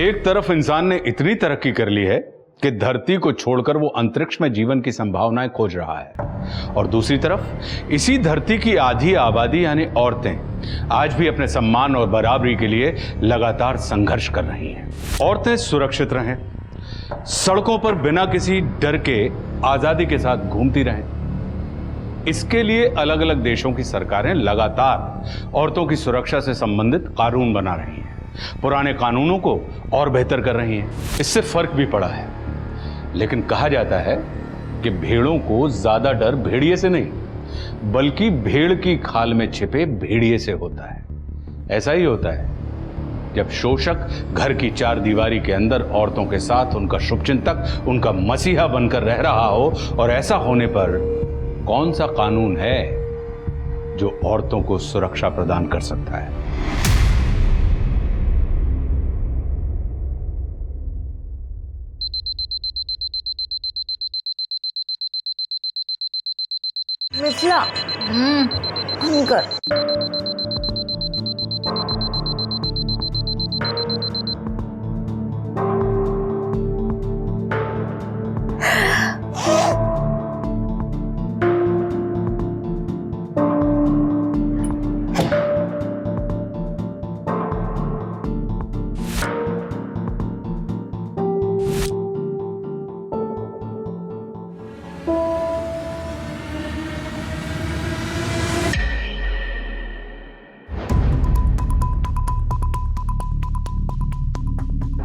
एक तरफ इंसान ने इतनी तरक्की कर ली है कि धरती को छोड़कर वो अंतरिक्ष में जीवन की संभावनाएं खोज रहा है, और दूसरी तरफ इसी धरती की आधी आबादी यानी औरतें आज भी अपने सम्मान और बराबरी के लिए लगातार संघर्ष कर रही हैं। औरतें सुरक्षित रहें, सड़कों पर बिना किसी डर के आजादी के साथ घूमती रहें। इसके लिए अलग अलग देशों की सरकारें लगातार औरतों की सुरक्षा से संबंधित कानून बना रही हैं, पुराने कानूनों को और बेहतर कर रही हैं। इससे फर्क भी पड़ा है, लेकिन कहा जाता है कि भेड़ों को ज्यादा डर भेड़िए से नहीं बल्कि भेड़ की खाल में छिपे भेड़िए से होता है। ऐसा ही होता है जब शोषक घर की चार दीवारी के अंदर औरतों के साथ उनका शुभचिंतक, उनका मसीहा बनकर रह रहा हो, और ऐसा होने पर कौन सा कानून है जो औरतों को सुरक्षा प्रदान कर सकता है? मिथिला, अंकर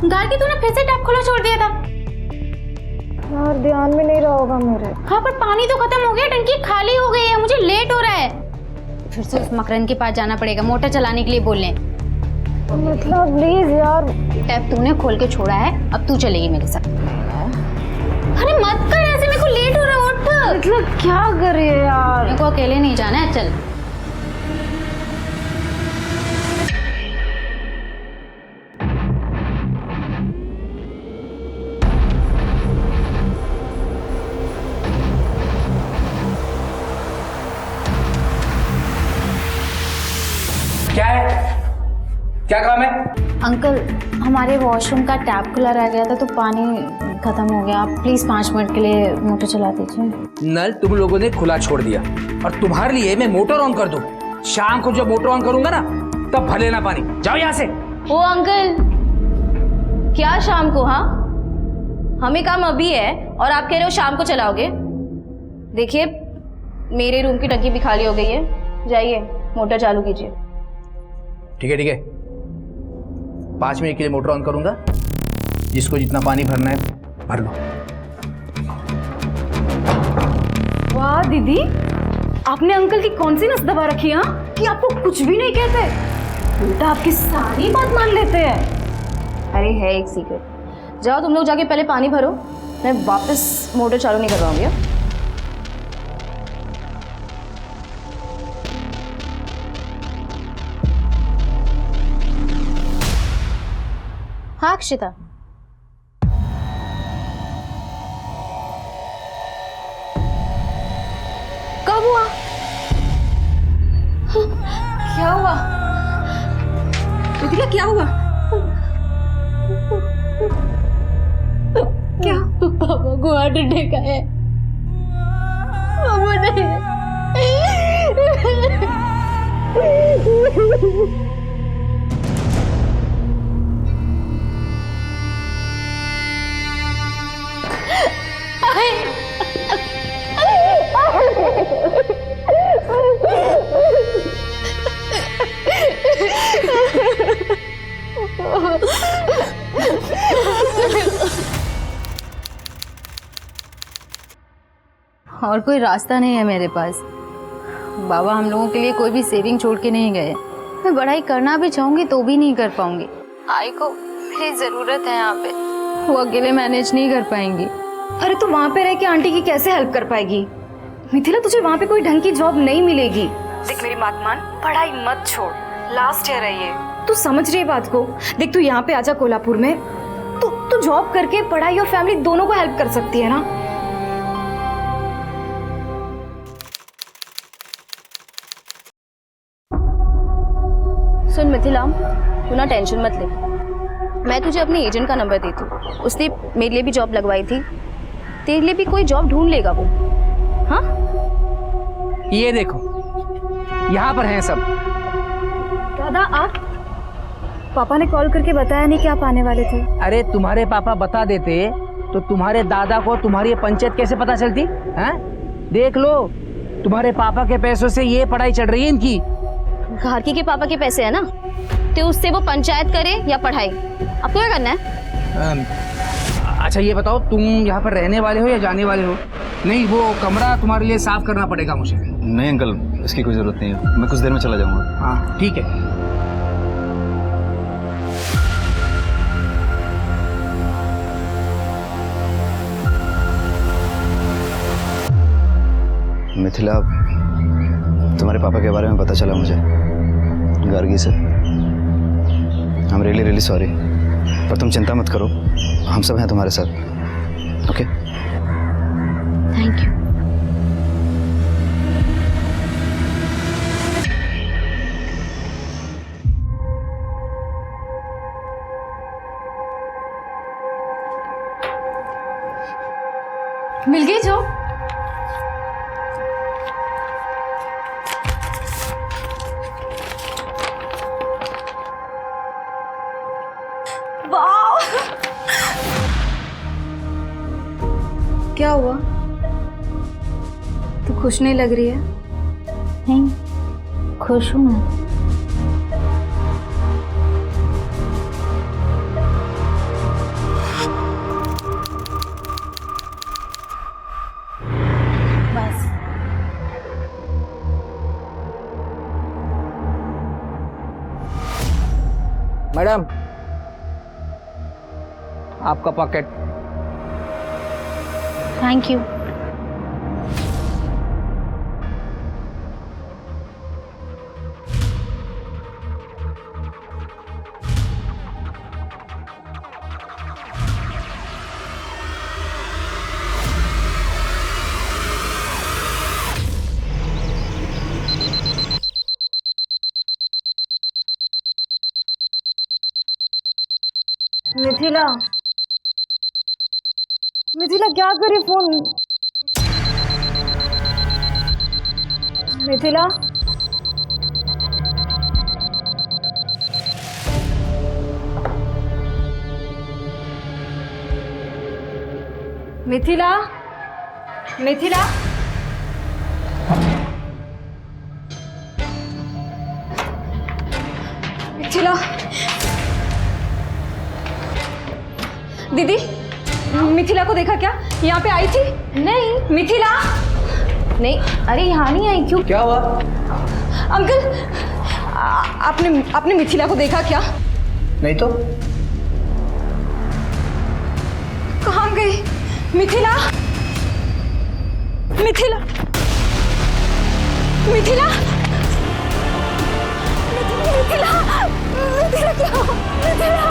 गाड़ी तूने फिर से टैप खुला छोड़ दिया था। यार ध्यान में नहीं रहा होगा मेरे। हाँ पर पानी तो खत्म हो गया, टंकी खाली हो गई है, मुझे लेट हो रहा है। फिर से उस मकरन के पास जाना पड़ेगा मोटर चलाने के लिए बोलने। मतलब प्लीज यार। टैप तूने खोल के छोड़ा है, अब तू चलेगी मेरे साथ। अरे मत कर ऐसे, मेरे को लेट हो रहा है, उठ। मतलब क्या कर रही है यार? मेरे को अकेले नहीं जाना है, चल। क्या है? क्या काम है? अंकल, हमारे वॉशरूम का टैप खुला रह गया था तो पानी खत्म हो गया। आप प्लीज 5 मिनट के लिए मोटर चला दीजिए। नल तुम लोगों ने खुला छोड़ दिया और तुम्हारे लिए मैं मोटर ऑन कर दूं। शाम को जब मोटर ऑन करूंगा ना तब भर लेना पानी। जाओ यहाँ से। ओ अंकल, क्या शाम को? हाँ, हमें काम अभी है और आप कह रहे हो शाम को चलाओगे। देखिए मेरे रूम की टंकी भी खाली हो गई है, जाइए मोटर चालू कीजिए। ठीक है 5 मिनट के लिए मोटर ऑन करूंगा, जिसको जितना पानी भरना है भर लो। वाह दीदी, आपने अंकल की कौन सी नस दबा रखी है कि आपको कुछ भी नहीं कहते, उल्टा आपकी सारी बात मान लेते हैं। अरे है एक सीक्रेट, जाओ तुम लोग जाके पहले पानी भरो, मैं वापस मोटर चालू नहीं करवाऊंगी। हाँ अक्षिता, कब हुआ? क्या हुआ? मिथिला क्या हुआ? क्या? पापा को हार्ट अटैक आया है। पापा नहीं। और कोई रास्ता नहीं है मेरे पास। बाबा हम लोगों के लिए कोई भी सेविंग छोड़ के नहीं गए। मैं पढ़ाई करना भी चाहूंगी तो भी नहीं कर पाऊंगी। आई को मेरी जरूरत है यहाँ पे, वो अकेले मैनेज नहीं कर पाएंगी। अरे तू वहाँ पे रह के आंटी की कैसे हेल्प कर पाएगी? मिथिला तुझे वहाँ पे कोई ढंग की जॉब नहीं मिलेगी। देख मेरी बात मान, पढ़ाई मत छोड़, लास्ट ईयर है ये। तू समझ रही है बात को? देख तू यहाँ पे आजा कोल्हापुर में, तू जॉब करके पढ़ाई और फैमिली दोनों को हेल्प कर सकती है ना। सुन मिथिला, तू ना टेंशन मत ले, मैं तुझे अपने एजेंट का नंबर देती हूँ, उसने मेरे लिए भी जॉब लगवाई थी, तेरे लिए भी कोई जॉब ढूंढ लेगा वो। हाँ ये देखो यहाँ पर हैं सब। दादा आप? पापा ने कॉल करके बताया नहीं कि आप आने वाले थे। अरे तुम्हारे पापा बता देते तो तुम्हारे दादा को तुम्हारी ये पंचायत कैसे पता चलती? हैं? देख लो, तुम्हारे पापा के पैसों से ये पढ़ाई चल रही है इनकी। घारकी के पापा के पैसे है ना, तो उससे वो पंचायत करे या पढ़ाई, आपको क्या करना है? अच्छा ये बताओ, तुम यहाँ पर रहने वाले हो या जाने वाले हो? नहीं, वो कमरा तुम्हारे लिए साफ करना पड़ेगा मुझे। नहीं अंकल, इसकी कोई ज़रूरत नहीं है, मैं कुछ देर में चला जाऊँगा। हाँ ठीक है। मिथिला, तुम्हारे पापा के बारे में पता चला मुझे गार्गी से। I am really really sorry, पर तुम चिंता मत करो, हम सब हैं तुम्हारे साथ। ओके? Thank you. मिल गई जॉब? क्या हुआ? तू खुश नहीं लग रही है? नहीं, खुश हूँ मैं। बस मैडम, आपका pocket. Thank you. Mithila, Mithila क्या करे फोन? मिथिला, मिथिला, मिथिला, मिथिला, दीदी मिथिला को देखा क्या? यहाँ पे आई थी? नहीं। मिथिला? नहीं, अरे यहाँ नहीं आई। क्यों? क्या हुआ? अंकल, आपने मिथिला को देखा क्या? नहीं तो। कहाँ गई मिथिला? मिथिला, मिथिला, मिथिला, मिथिला क्या? मिथिला,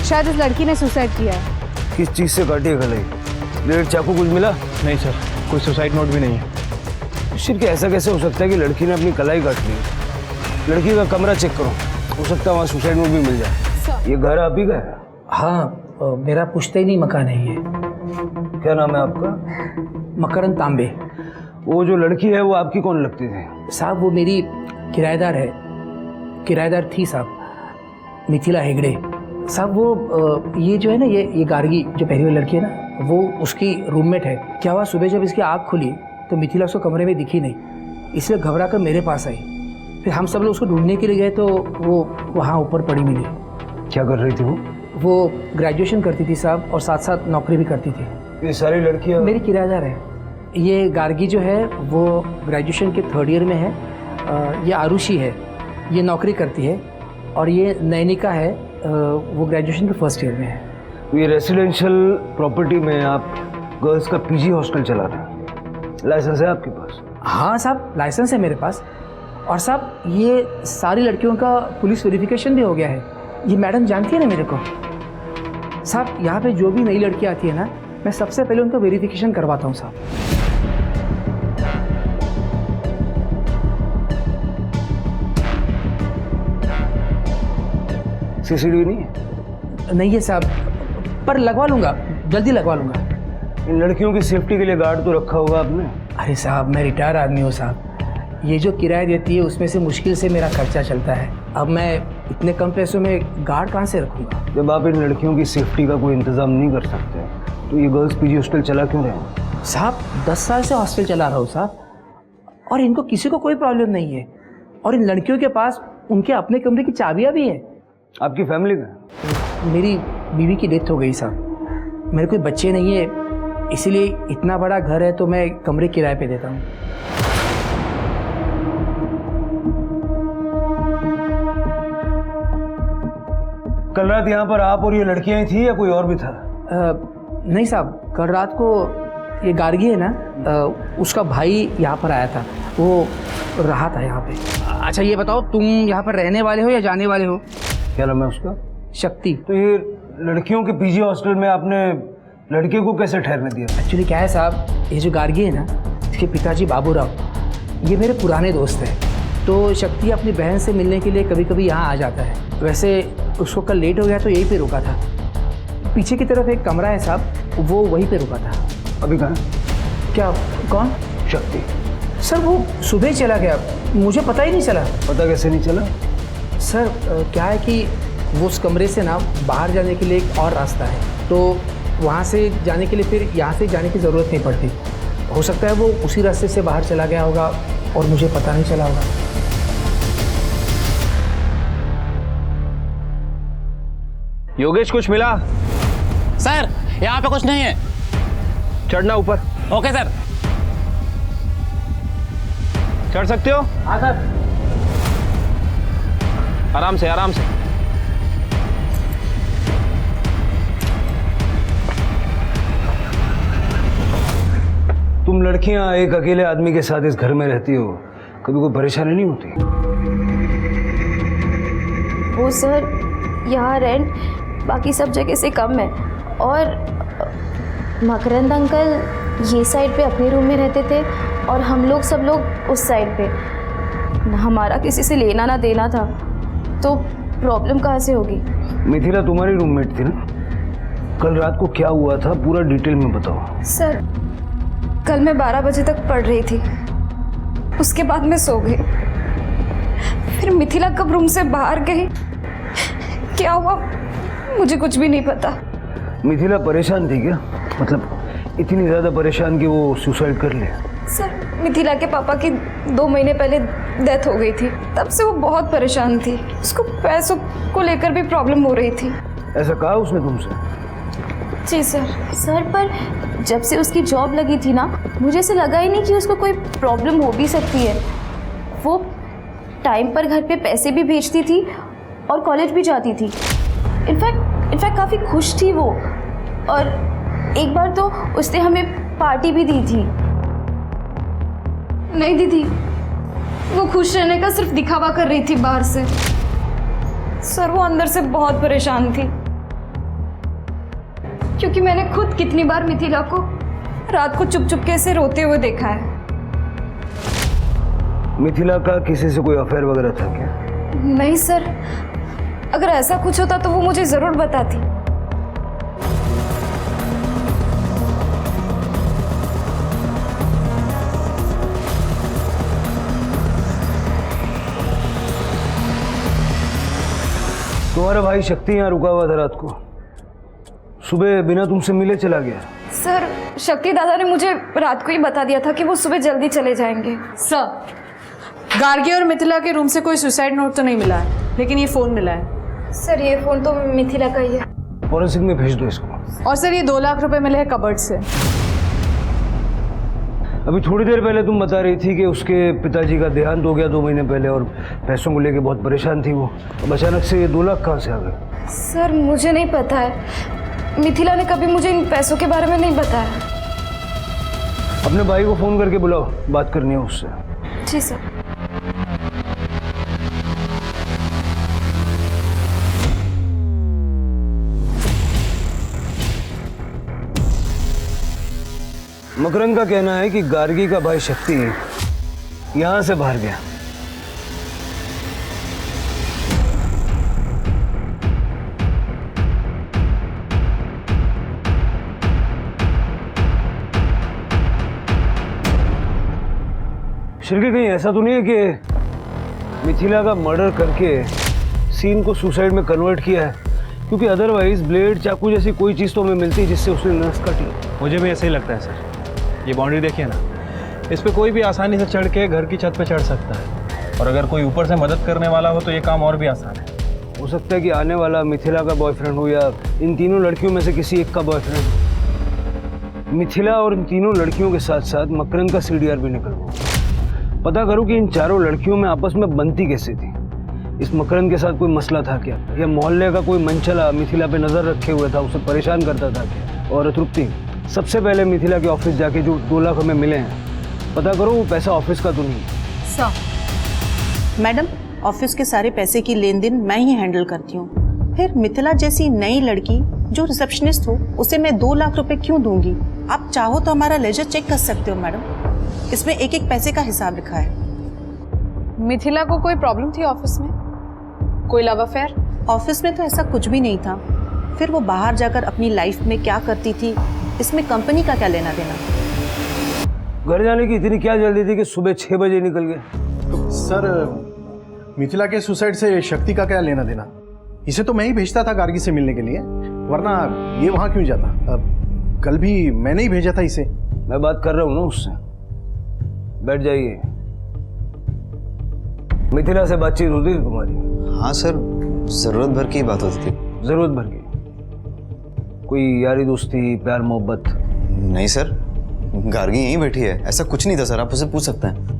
शायद इस लड़की ने सुसाइड किया है। किस चीज से काटी है गले? ब्लेड, चाकू कुछ मिला? नहीं सर, कोई सुसाइड नोट भी नहीं है। शिट, ऐसा कैसे हो सकता है कि लड़की ने अपनी कलाई काट ली? लड़की का कमरा चेक करो, हो सकता है वहाँ सुसाइड नोट भी मिल जाए। ये घर आप ही का है? हाँ, मेरा पुश्तैनी मकान है ये। क्या नाम है आपका? मकरंद तांबे। वो जो लड़की है वो आपकी कौन लगती थी? साहब वो मेरी किराएदार है, किराएदार थी साहब, मिथिला हेगड़े। साहब वो ये जो है ना, ये गार्गी जो पहली वाली लड़की है ना, वो उसकी रूममेट है। क्या हुआ, सुबह जब इसकी आँख खुली तो मिथिला उसको कमरे में दिखी नहीं, इसलिए घबरा कर मेरे पास आई। फिर हम सब लोग उसको ढूंढने के लिए गए तो वो वहाँ ऊपर पड़ी मिली। क्या कर रही थी वो? वो ग्रेजुएशन करती थी साहब, और साथ साथ नौकरी भी करती थी। ये सारी लड़कियाँ मेरी किराएदार है। ये गार्गी जो है वो ग्रेजुएशन के 3rd ईयर में है। ये आरुषि है, ये नौकरी करती है। और ये नैनिका है, वो ग्रेजुएशन के 1st ईयर में है। ये रेसिडेंशियल प्रॉपर्टी में आप गर्ल्स का पीजी हॉस्टल चला रहे हैं, लाइसेंस है आपके पास? हाँ साहब, लाइसेंस है मेरे पास। और साहब ये सारी लड़कियों का पुलिस वेरिफिकेशन भी हो गया है। ये मैडम जानती है ना मेरे को। साहब यहाँ पे जो भी नई लड़की आती है ना, मैं सबसे पहले उनका वेरिफिकेशन करवाता हूँ साहब। सीसीटीवी नहीं है? नहीं है साहब, पर लगवा लूँगा, जल्दी लगवा लूँगा। इन लड़कियों की सेफ्टी के लिए गार्ड तो रखा होगा आपने? अरे साहब मैं रिटायर आदमी हूँ साहब, ये जो किराया देती है उसमें से मुश्किल से मेरा खर्चा चलता है। अब मैं इतने कम पैसों में गार्ड कहाँ से रखूँगा? जब आप इन लड़कियों की सेफ्टी का कोई इंतजाम नहीं कर सकते तो ये गर्ल्स पीजी हॉस्टल चला क्यों रहे हैं? साहब 10 साल से हॉस्टल चला रहा हूँ साहब, और इनको किसी को कोई प्रॉब्लम नहीं है। और इन लड़कियों के पास उनके अपने कमरे की चाबियाँ भी हैं। आपकी फैमिली का? मेरी बीवी की डेथ हो गई साहब, मेरे कोई बच्चे नहीं है, इसीलिए इतना बड़ा घर है तो मैं कमरे किराए पे देता हूँ। कल रात यहाँ पर आप और ये लड़कियाँ ही थी या कोई और भी था? नहीं साहब, कल रात को ये गार्गी है ना, उसका भाई यहाँ पर आया था, वो रहा था यहाँ पे। अच्छा ये बताओ, तुम यहाँ पर रहने वाले हो या जाने वाले हो? क्या नाम है उसका? शक्ति। तो ये लड़कियों के पीजी हॉस्टल में आपने लड़के को कैसे ठहरने दिया? एक्चुअली क्या है साहब, ये जो गार्गी है ना, इसके पिताजी बाबूराव, ये मेरे पुराने दोस्त हैं। तो शक्ति अपनी बहन से मिलने के लिए कभी कभी यहाँ आ जाता है। वैसे उसको कल लेट हो गया तो यहीं पे रुका था। पीछे की तरफ एक कमरा है साहब, वो वहीं पे रुका था। अभी कहाँ? क्या? कौन? शक्ति। सर वो सुबह ही चला गया, मुझे पता ही नहीं चला। पता कैसे नहीं चला? सर क्या है कि वो उस कमरे से ना बाहर जाने के लिए एक और रास्ता है, तो वहाँ से जाने के लिए फिर यहाँ से जाने की ज़रूरत नहीं पड़ती। हो सकता है वो उसी रास्ते से बाहर चला गया होगा और मुझे पता नहीं चला होगा। योगेश कुछ मिला? सर यहाँ पे कुछ नहीं है। चढ़ना ऊपर। Okay sir. चढ़ सकते हो? हाँ सर। आराम से आराम से। तुम लड़कियां एक अकेले आदमी के साथ इस घर में रहती हो, कभी कोई परेशानी नहीं होती? वो सर यहाँ रेंट बाकी सब जगह से कम है, और मकरंद अंकल ये साइड पे अपने रूम में रहते थे और हम लोग सब लोग उस साइड पे। ना हमारा किसी से लेना ना देना था, तो प्रॉब्लम कहाँ से होगी? मिथिला तुम्हारी रूममेट थी ना? कल रात को क्या हुआ था पूरा डिटेल में बताओ। सर कल मैं 12 बजे तक पढ़ रही थी, उसके बाद मैं सो गई। फिर मिथिला कब रूम से बाहर गई, क्या हुआ, मुझे कुछ भी नहीं पता। मिथिला परेशान थी क्या? मतलब इतनी ज़्यादा परेशान कि वो सुसाइड कर ले? सर मिथिला के पापा की 2 महीने पहले डेथ हो गई थी, तब से वो बहुत परेशान थी। उसको पैसों को लेकर भी प्रॉब्लम हो रही थी। ऐसा कहा उसने तुमसे? जी सर। सर पर जब से उसकी जॉब लगी थी ना, मुझे ऐसा लगा ही नहीं कि उसको कोई प्रॉब्लम हो भी सकती है। वो टाइम पर घर पे पैसे भी भेजती थी और कॉलेज भी जाती थी। इनफैक्ट काफ़ी खुश थी वो, और एक बार तो उसने हमें पार्टी भी दी थी। नहीं दीदी, वो खुश रहने का सिर्फ दिखावा कर रही थी बाहर से। सर वो अंदर से बहुत परेशान थी, क्योंकि मैंने खुद कितनी बार मिथिला को रात को चुप चुपके से रोते हुए देखा है। मिथिला का किसी से कोई अफेयर वगैरह था क्या? नहीं सर, अगर ऐसा कुछ होता तो वो मुझे ज़रूर बताती। तुम्हारा भाई शक्ति यहाँ रुका हुआ था रात को, सुबह बिना तुमसे मिले चला गया। सर शक्ति दादा ने मुझे रात को ही बता दिया था कि वो सुबह जल्दी चले जाएंगे। सर गार्गी और मिथिला के रूम से कोई सुसाइड नोट तो नहीं मिला है, लेकिन ये फ़ोन मिला है। सर ये फ़ोन तो मिथिला का ही है। फॉरेंसिक में भेज दो इसको। और सर ये 2 लाख रुपए मिले हैं कबर्ड से। अभी थोड़ी देर पहले तुम बता रही थी कि उसके पिताजी का देहांत हो गया 2 महीने पहले और पैसों को लेके बहुत परेशान थी वो। अब अचानक से ये 2 लाख कहाँ से आ गए? सर मुझे नहीं पता है, मिथिला ने कभी मुझे इन पैसों के बारे में नहीं बताया। अपने भाई को फ़ोन करके बुलाओ, बात करनी है उससे। जी सर। मकरंद का कहना है कि गार्गी का भाई शक्ति यहां से बाहर गया। शिरके कहीं ऐसा तो नहीं है कि मिथिला का मर्डर करके सीन को सुसाइड में कन्वर्ट किया है? क्योंकि अदरवाइज ब्लेड चाकू जैसी कोई चीज़ तो हमें मिलती जिससे उसने नस काटी। मुझे भी ऐसे ही लगता है सर। ये बाउंड्री देखिए ना, इस पे कोई भी आसानी से चढ़ के घर की छत पे चढ़ सकता है, और अगर कोई ऊपर से मदद करने वाला हो तो ये काम और भी आसान है। हो सकता है कि आने वाला मिथिला का बॉयफ्रेंड हो या इन तीनों लड़कियों में से किसी एक का बॉयफ्रेंड हो। मिथिला और इन तीनों लड़कियों के साथ साथ मकरंद का सीडीआर भी निकलवाओ। पता करो कि इन चारों लड़कियों में आपस में बनती कैसे थी। इस मकरंद के साथ कोई मसला था क्या, या मोहल्ले का कोई मंचला मिथिला पे नजर रखे हुए था, उसे परेशान करता था क्या? और तृप्ति, सबसे पहले मिथिला के ऑफिस जाके जो 2 लाख हमें मिले हैं, पता करो वो पैसा ऑफिस का तो नहीं। सर मैडम, ऑफिस के सारे पैसे की लेन देन मैं ही हैंडल करती हूँ। फिर मिथिला जैसी नई लड़की जो रिसेप्शनिस्ट हो, उसे मैं 2 लाख रुपए क्यों दूंगी? आप चाहो तो हमारा लेजर चेक कर सकते हो मैडम, इसमें एक एक पैसे का हिसाब लिखा है। मिथिला को कोई प्रॉब्लम थी ऑफिस में? कोई लव अफेयर? ऑफिस में तो ऐसा कुछ भी नहीं था। फिर वो बाहर जाकर अपनी लाइफ में क्या करती थी, इसमें कंपनी का क्या लेना देना? घर जाने की इतनी क्या जल्दी थी कि सुबह 6 बजे निकल गए? सर, मिथिला के सुसाइड से शक्ति का क्या लेना देना? इसे तो मैं ही भेजता था गार्गी से मिलने के लिए, वरना ये वहां क्यों जाता? कल भी मैंने ही भेजा था इसे। मैं बात कर रहा हूँ ना उससे। बैठ जाइए। मिथिला से बातचीत होती थी तुम्हारी? हाँ सर, ज़रूरत भर की बात होती थी। ज़रूरत भर की? कोई यारी दोस्ती, प्यार मोहब्बत? नहीं सर, गार्गी यहीं बैठी है, ऐसा कुछ नहीं था सर, आप उसे पूछ सकते हैं।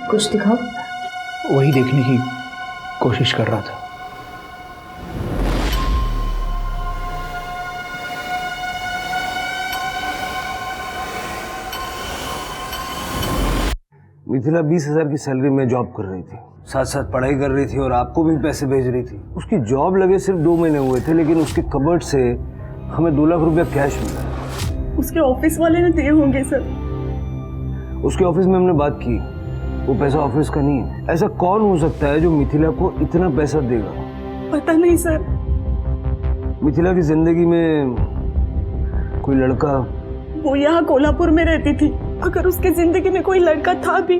कुछ दिखाओ। वही देखने की कोशिश कर रहा था। मिथिला 20,000 की सैलरी में जॉब कर रही थी, साथ साथ पढ़ाई कर रही थी और आपको भी पैसे भेज रही थी। उसकी जॉब लगे सिर्फ 2 महीने हुए थे, लेकिन उसके कबर्ड से हमें 2 लाख रुपया कैश मिला। उसके ऑफिस वाले ने दिए होंगे सर। उसके ऑफिस में हमने बात की, वो पैसा ऑफिस का नहीं है। ऐसा कौन हो सकता है जो मिथिला को इतना पैसा देगा? पता नहीं सर। मिथिला की जिंदगी में कोई लड़का? वो यहाँ कोल्हापुर में रहती थी। अगर उसकी जिंदगी में कोई लड़का था भी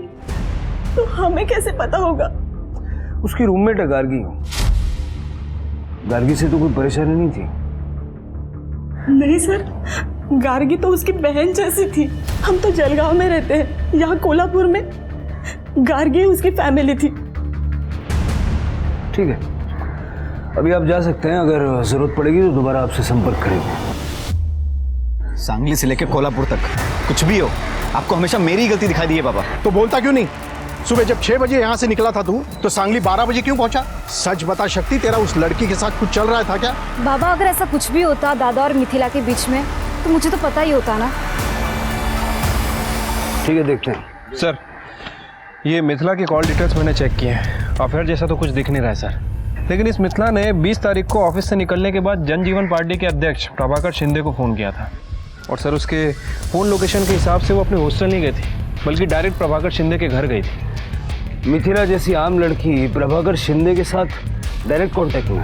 तो हमें कैसे पता होगा? उसकी रूममेट है गार्गी। गार्गी से तो कोई परेशानी नहीं थी। नहीं सर, गार्गी तो उसकी बहन जैसी थी। हम तो जलगांव में रहते हैं, यहाँ कोल्हापुर में गार्गी उसकी फैमिली थी। ठीक है, अभी आप जा सकते हैं। अगर जरूरत पड़ेगी तो दोबारा आपसे संपर्क करेंगे। सांगली से लेकर कोल्हापुर तक कुछ भी हो, आपको हमेशा मेरी गलती दिखाई दी है पापा। तो बोलता क्यों नहीं? सुबह जब 6 बजे यहाँ से निकला था तू, तो सांगली 12 बजे क्यों पहुंचा? सच बता शक्ति, तेरा उस लड़की के साथ कुछ चल रहा था क्या? बाबा, अगर ऐसा कुछ भी होता दादा और मिथिला के बीच में, तो मुझे तो पता ही होता ना। ठीक है, देखते हैं। सर, ये मिथिला की कॉल डिटेल्स मैंने चेक किए हैं। अफेयर जैसा तो कुछ दिख नहीं रहा है सर, लेकिन इस मिथिला ने 20 तारीख को ऑफिस से निकलने के बाद जनजीवन पार्टी के अध्यक्ष प्रभाकर शिंदे को फ़ोन किया था। और सर, उसके फ़ोन लोकेशन के हिसाब से वो अपने हॉस्टल नहीं गई थी, बल्कि डायरेक्ट प्रभाकर शिंदे के घर गई थी। मिथिला जैसी आम लड़की प्रभाकर शिंदे के साथ डायरेक्ट कांटेक्ट हुई।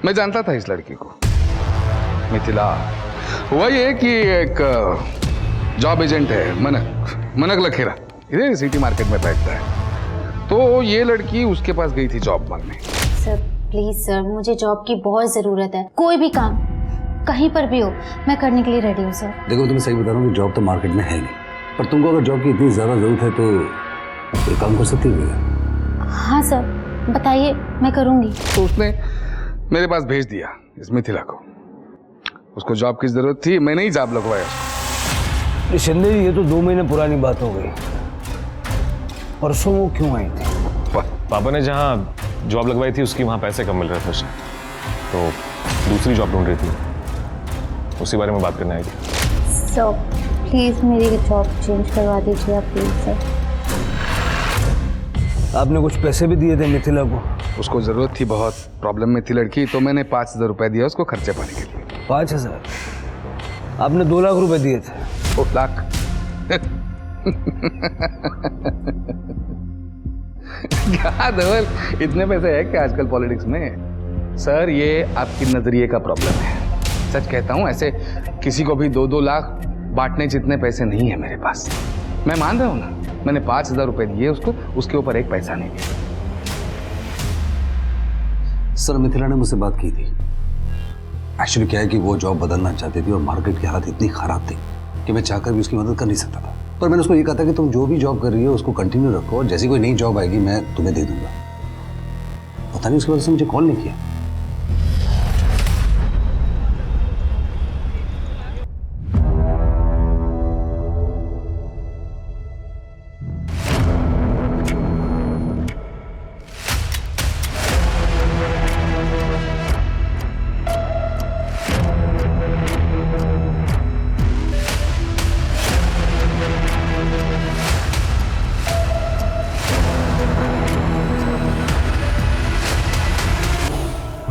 मैं जानता था इस लड़की को, मिथिला। वही है कि एक जॉब एजेंट है, मनक लखेरा, इधर सिटी मार्केट में बैठता है। तो ये लड़की उसके पास गई थी जॉब मांगने। सर प्लीज सर, मुझे जॉब की बहुत ज़रूरत है। कोई भी काम कहीं पर भी हो, मैं करने के लिए रेडी हूँ सर। देखो, तुम्हें सही बता रहा हूँ कि जॉब तो मार्केट में है नहीं, पर तुमको अगर जॉब की इतनी ज़्यादा ज़रूरत है तो ये काम कर सकती है। हाँ सर, बताइए, मैं करूँगी। तो उसने मेरे पास भेज दिया इस मिथिला को। उसको जॉब की जरूरत थी, मैंने ही जॉब लगवाया उसको। शिंदे जी, ये तो 2 महीने पुरानी बात हो गई। परसों वो क्यों आई थी? पापा ने जहाँ जॉब लगवाई थी उसकी वहाँ पैसे कम मिल रहे थे उसे, तो दूसरी जॉब ढूंढ रही थी, उसी बारे में बात करने आई थी। सर प्लीज़ मेरी जॉब चेंज करवा दीजिए आप प्लीज़ सर। आपने कुछ पैसे भी दिए थे मिथिला को? उसको जरूरत थी, बहुत प्रॉब्लम में थी लड़की, तो मैंने 5,000 रुपए दिया उसको खर्चे पानी के लिए। 5,000? आपने 2 लाख रुपए दिए थे। 2 लाख? क्या धवल, इतने पैसे है क्या आजकल पॉलिटिक्स में? सर ये आपकी नजरिए का प्रॉब्लम है। सच कहता हूं, ऐसे किसी को भी 2-2 लाख बांटने जितने पैसे नहीं है मेरे पास। मैं मान रहा हूं ना, मैंने 5,000 रुपए दिए उसको, उसके ऊपर एक पैसा नहीं दिया। सर मिथिला ने मुझसे बात की थी। एक्चुअली क्या है कि वो जॉब बदलना चाहती थी और मार्केट की हालत इतनी खराब थी कि मैं चाहकर भी उसकी मदद कर नहीं सकता था। पर मैंने उसको ये कहा था कि तुम जो भी जॉब कर रही हो उसको कंटिन्यू रखो और जैसी कोई नई जॉब आएगी मैं तुम्हें दे दूंगा। पता नहीं उसकी वजह से मुझे कॉल नहीं किया।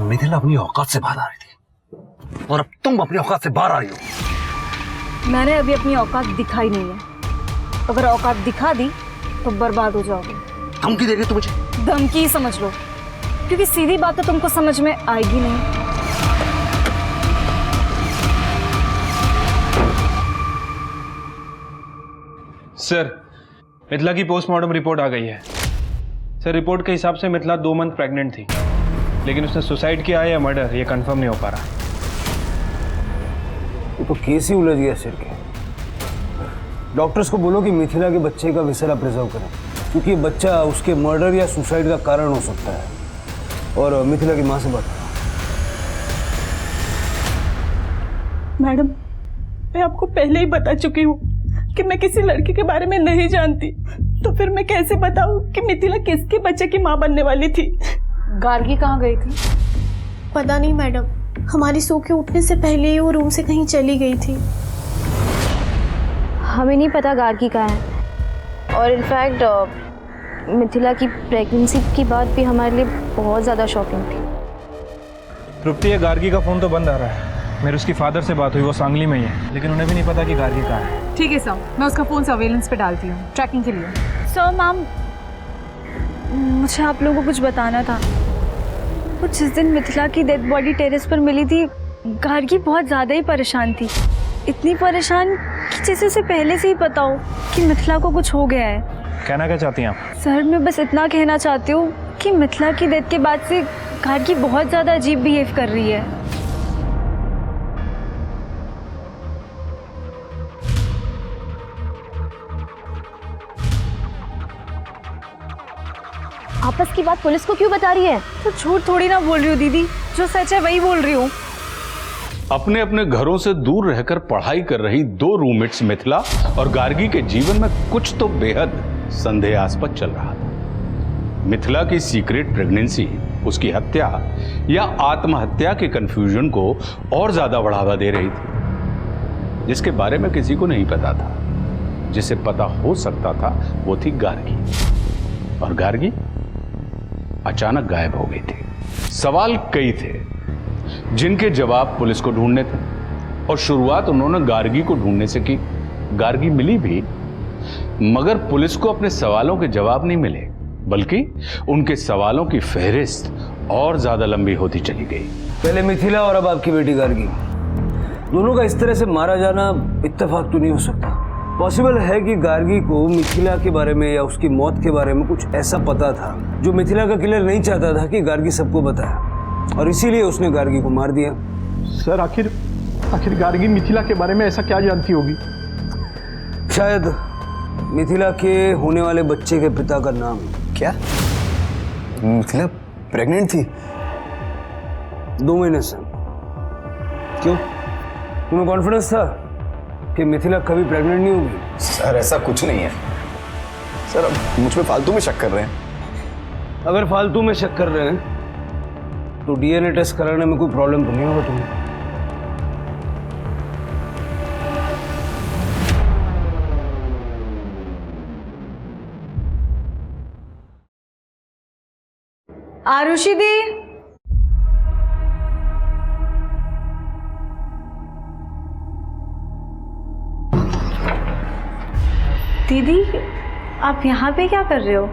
मिथिला अपनी औकात से बाहर आ रही थी और अब तुम अपनी औकात से बाहर आ रही हो। मैंने अभी अपनी औकात दिखाई नहीं है। अगर औकात दिखा दी तो बर्बाद हो जाओगे। धमकी दे रही हो मुझे? धमकी ही समझ लो, क्योंकि सीधी बात तो तुमको समझ में आएगी नहीं। सर मिथिला की पोस्टमार्टम रिपोर्ट आ गई है। सर रिपोर्ट के हिसाब से मिथिला 2 मंथ प्रेग्नेंट थी, लेकिन उसने सुसाइड किया है या मर्डर ये कंफर्म नहीं हो पा रहा। ये तो केस ही उलझ गया सिर के। डॉक्टर्स को बोलो कि मिथिला के बच्चे का विसरा प्रिजर्व करें, क्योंकि ये बच्चा उसके मर्डर या सुसाइड का कारण हो सकता है। और मिथिला की माँ से बात करो। मैडम, मैं आपको पहले ही बता चुकी हूँ कि मैं किसी लड़की के बारे में नहीं जानती, तो फिर मैं कैसे बताऊँ कि मिथिला किसके बच्चे की माँ बनने वाली थी। गार्गी कहाँ गई थी? पता नहीं मैडम, हमारी सो के उठने से पहले ही वो रूम से कहीं चली गई थी। हमें नहीं पता गार्गी कहाँ है। और इनफैक्ट मिथिला की प्रेगनेंसी की बात भी हमारे लिए बहुत ज़्यादा शॉकिंग थी। तृप्ति, ये गार्गी का फ़ोन तो बंद आ रहा है। मेरे उसकी फादर से बात हुई, वो सांगली में ही है, लेकिन उन्हें भी नहीं पता कि गार्गी कहाँ है। ठीक है सर, मैं उसका फ़ोन सर्वेलेंस पे डालती हूँ ट्रैकिंग के लिए। सर मैम, मुझे आप लोगों को कुछ बताना था। वो जिस दिन मिथिला की डेड बॉडी टेरेस पर मिली थी, गार्गी बहुत ज़्यादा ही परेशान थी। इतनी परेशान कि जैसे उसे पहले से ही पता हो कि मिथिला को कुछ हो गया है। कहना क्या चाहती हैं आप? सर मैं बस इतना कहना चाहती हूँ कि मिथिला की डेथ के बाद से गार्गी बहुत ज़्यादा अजीब बिहेव कर रही है। आपस की बात पुलिस को क्यों बता रही है? तो झूठ थोड़ी ना बोल रही हूँ दीदी, जो सच है वही बोल रही हूँ। अपने अपने घरों से दूर रहकर पढ़ाई कर रही 2 रूममेट्स मिथिला और गार्गी के जीवन में कुछ तो बेहद संदेहास्पद चल रहा था। मिथिला की सीक्रेट प्रेगनेंसी उसकी हत्या या आत्महत्या के कंफ्यूजन को और ज्यादा बढ़ावा दे रही थी, जिसके बारे में किसी को नहीं पता था। जिसे पता हो सकता था वो थी गार्गी, और गार्गी अचानक गायब हो गई थी। सवाल कई थे जिनके जवाब पुलिस को ढूंढने थे, और शुरुआत उन्होंने गार्गी को ढूंढने से की। गार्गी मिली भी, मगर पुलिस को अपने सवालों के जवाब नहीं मिले, बल्कि उनके सवालों की फहरिस्त और ज्यादा लंबी होती चली गई। पहले मिथिला और अब आपकी बेटी गार्गी, दोनों का इस तरह से मारा जाना इत्तेफाक तो नहीं हो सकता। पॉसिबल है कि गार्गी को मिथिला के बारे में या उसकी मौत के बारे में कुछ ऐसा पता था जो मिथिला का किलर नहीं चाहता था कि गार्गी सबको बताए, और इसीलिए उसने गार्गी को मार दिया। सर आखिर गार्गी मिथिला के बारे में ऐसा क्या जानती होगी? शायद मिथिला के होने वाले बच्चे के पिता का नाम। क्या मिथिला प्रेग्नेंट थी? 2 महीने से। क्यों? तुम्हें कॉन्फिडेंस था कि मिथिला कभी प्रेग्नेंट नहीं होगी? सर ऐसा कुछ नहीं है सर, अब मुझ पे फालतू में शक कर रहे हैं। अगर फालतू में शक कर रहे हैं तो डीएनए टेस्ट कराने में कोई प्रॉब्लम तो नहीं होगा तुम्हें? आरुषि दी, दीदी आप यहाँ पे क्या कर रहे हो?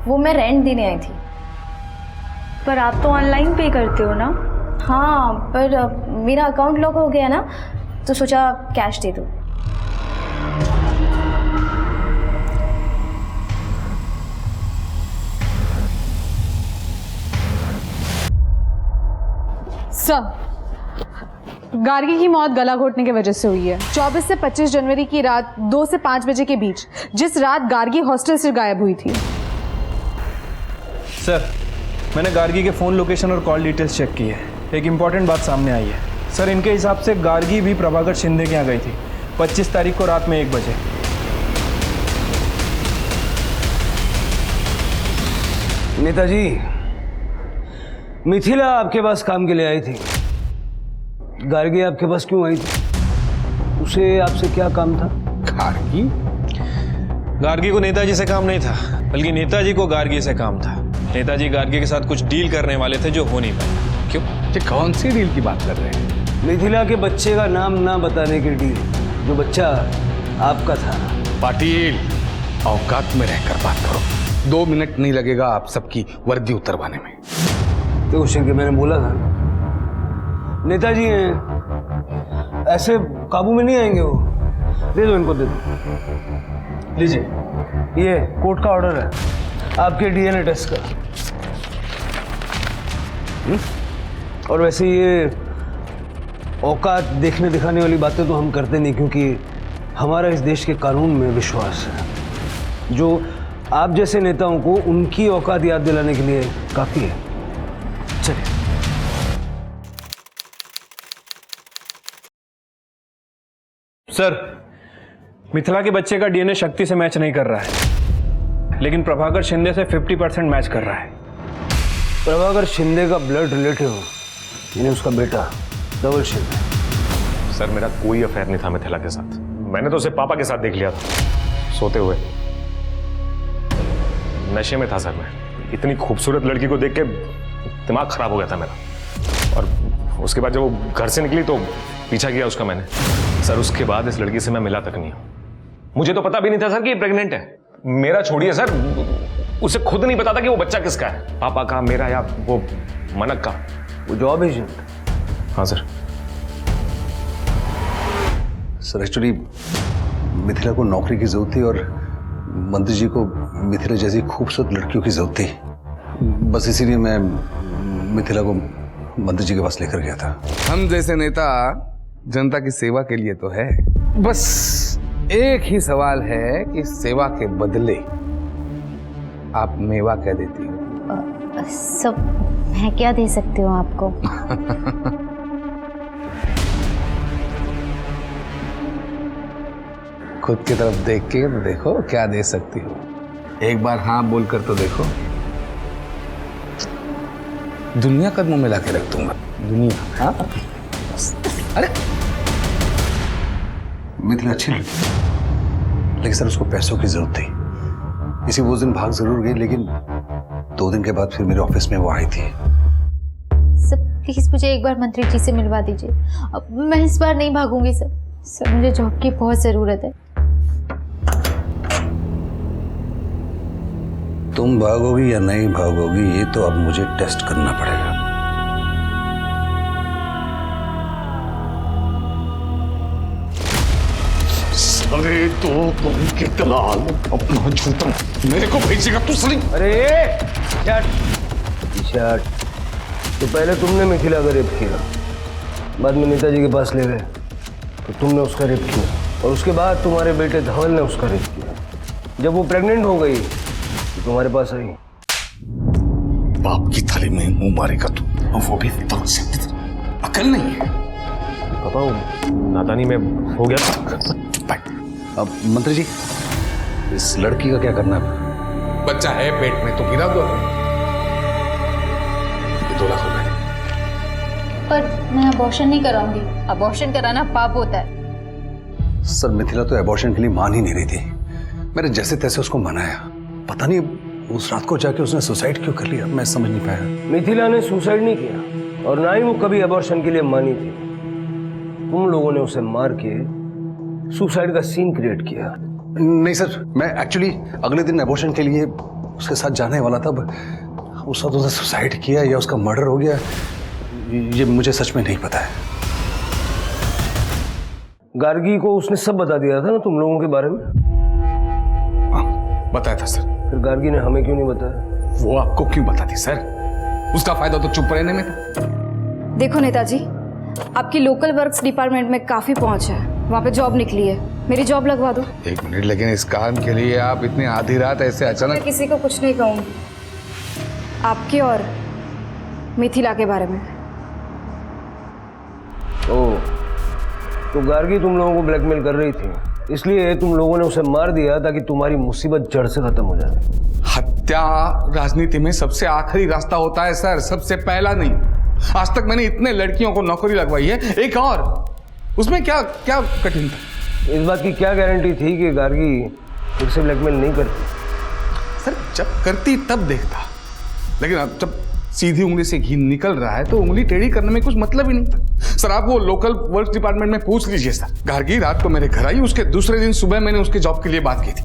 वो मैं रेंट देने आई थी। पर आप तो ऑनलाइन पे करते हो ना? हाँ, पर मेरा अकाउंट लॉक हो गया ना, तो सोचा कैश दे दूँ। सर, गार्गी की मौत गला घोटने की वजह से हुई है। 24 से 25 जनवरी की रात 2 से 5 बजे के बीच, जिस रात गार्गी हॉस्टल से गायब हुई थी। सर, मैंने गार्गी के फ़ोन लोकेशन और कॉल डिटेल्स चेक की है। एक इम्पॉर्टेंट बात सामने आई है सर। इनके हिसाब से गार्गी भी प्रभाकर शिंदे के यहाँ गई थी 25 तारीख को रात में 1 बजे। नेताजी, मिथिला आपके पास काम के लिए आई थी। गार्गी आपके पास क्यों आई थी? उसे आपसे क्या काम था? गार्गी को नेताजी से काम नहीं था, बल्कि नेताजी को गार्गी से काम था। नेताजी गार्गी के साथ कुछ डील करने वाले थे जो हो नहीं पाई। क्यों? ये कौन सी डील की बात कर रहे हैं? मिथिला के बच्चे का नाम ना बताने की डील, जो बच्चा आपका था। पाटिल, औकात में रहकर बात करो। 2 मिनट नहीं लगेगा आप सबकी वर्दी उतरवाने में। तो उस के मैंने बोला था नेताजी हैं, ऐसे काबू में नहीं आएंगे वो। दे दो इनको, दे दो। लीजिए, ये कोर्ट का ऑर्डर है आपके डीएनए टेस्ट का। और वैसे ये औकात देखने दिखाने वाली बातें तो हम करते नहीं, क्योंकि हमारा इस देश के कानून में विश्वास है, जो आप जैसे नेताओं को उनकी औकात याद दिलाने के लिए काफ़ी है। चलिए। सर, मिथिला के बच्चे का डीएनए शक्ति से मैच नहीं कर रहा है, लेकिन प्रभाकर शिंदे से 50% मैच कर रहा है। प्रभाकर शिंदे का ब्लड रिलेटिव, यानी उसका बेटा धवल शिंदे। सर, मेरा कोई अफेयर नहीं था मिथिला के साथ। मैंने तो उसे पापा के साथ देख लिया था, सोते हुए। नशे में था सर मैं। इतनी खूबसूरत लड़की को देख के दिमाग खराब हो गया था मेरा। और उसके बाद जब वो घर से निकली तो पीछा किया उसका मैंने। सर, उसके बाद इस लड़की से मैं मिला तक नहीं हूं। मुझे तो पता भी नहीं था सर कि ये प्रेग्नेंट है। मेरा छोड़िए सर, उसे खुद नहीं पता था कि वो बच्चा किसका है, पापा का, मेरा, या वो मनक का। वो जॉब एजेंट? हाँ सर। सर, एक्चुअली मिथिला को नौकरी की जरूरत थी और मंत्री जी को मिथिला जैसी खूबसूरत लड़कियों की जरूरत थी। बस इसीलिए मैं मिथिला को मंत्री जी के पास लेकर गया था। हम जैसे नेता जनता की सेवा के लिए तो है, बस एक ही सवाल है कि सेवा के बदले आप मेवा क्या देती हो? सब मैं क्या दे सकती हूँ आपको? खुद की तरफ देख के तो देखो क्या दे सकती हो। एक बार हाँ बोलकर तो देखो, दुनिया कदमों में लाके रख दूंगा। दुनिया। हाँ, अरे मिथिला अच्छी लड़की, लेकिन सर उसको पैसों की जरूरत थी। इसी वो दिन भाग जरूर गई, लेकिन 2 दिन के बाद फिर मेरे ऑफिस में वो आई थी। सर प्लीज मुझे एक बार मंत्री जी से मिलवा दीजिए। अब मैं इस बार नहीं भागूंगी सर। सर मुझे जॉब की बहुत जरूरत है। तुम भागोगी या नहीं भागोगी ये तो अब मुझे टेस्ट करना पड़ेगा। अरे तो तुम के दलाल अपना झूठा मेरे को भेजेगा तू सली। अरे शट, तो पहले तुमने मिथिला का रेप किया, बाद में नेताजी के पास ले गए तो तुमने उसका रेप किया, और उसके बाद तुम्हारे बेटे धवल ने उसका रेप किया। जब वो प्रेग्नेंट हो गई तो तुम्हारे पास आई। बाप की थाली में मुंह मारेगा तू, और वो भी अकल नहीं है। पापा वो नादानी में हो गया। अब मंत्री जी, इस लड़की का क्या करना है? बच्चा है पेट में तो गिरा दो। ये 2 लाख रुपए। पर मैं अबॉर्शन नहीं कराऊंगी, अबॉर्शन कराना पाप होता है। सर मिथिला तो एबॉर्शन के लिए मान ही नहीं रही थी। मैंने जैसे तैसे उसको मनाया, पता नहीं उस रात को जाके उसने सुसाइड क्यों कर लिया, मैं समझ नहीं पाया। मिथिला ने सुसाइड नहीं किया और ना ही वो कभी अबॉर्शन के लिए मानी थी। तुम लोगों ने उसे मार के सुसाइड का सीन क्रिएट किया। नहीं सर, मैं एक्चुअली अगले दिन एबॉर्शन के लिए उसके साथ जाने वाला था। उस वक्त उसने सुसाइड किया या उसका मर्डर हो गया, ये मुझे सच में नहीं पता है। गार्गी को उसने सब बता दिया था ना तुम लोगों के बारे में? हाँ, बताया था सर। फिर गार्गी ने हमें क्यों नहीं बताया? वो आपको क्यों बताती सर? उसका फायदा तो चुप रहने में था। देखो नेताजी, आपकी लोकल वर्क्स डिपार्टमेंट में काफी पहुंच है, वहाँ पे जॉब निकली है, मेरी जॉब लगवा दो। 1 मिनट, लेकिन इस काम के लिए आप इतनी आधी रात ऐसे अचानक? मैं किसी को कुछ नहीं कहूँगी, आपके और मिथिला के बारे में। ओह, तो गार्गी तुम लोगों को ब्लैकमेल कर रही थी, इसलिए तुम लोगों ने उसे मार दिया ताकि तुम्हारी मुसीबत जड़ से खत्म हो जाए। हत्या राजनीति में सबसे आखिरी रास्ता होता है सर, सबसे पहला नहीं। आज तक मैंने इतने लड़कियों को नौकरी लगवाई है, एक और, उसमें क्या क्या कठिन था? इस बात की क्या गारंटी थी कि गार्गी फिर से ब्लैकमेल नहीं करती? सर जब करती तब देखता, लेकिन अब जब सीधी उंगली से घी निकल रहा है तो उंगली टेढ़ी करने में कुछ मतलब ही नहीं था। सर आप वो लोकल वर्क डिपार्टमेंट में पूछ लीजिए सर। गार्गी रात को मेरे घर आई, उसके दूसरे दिन सुबह मैंने उसके जॉब के लिए बात की थी।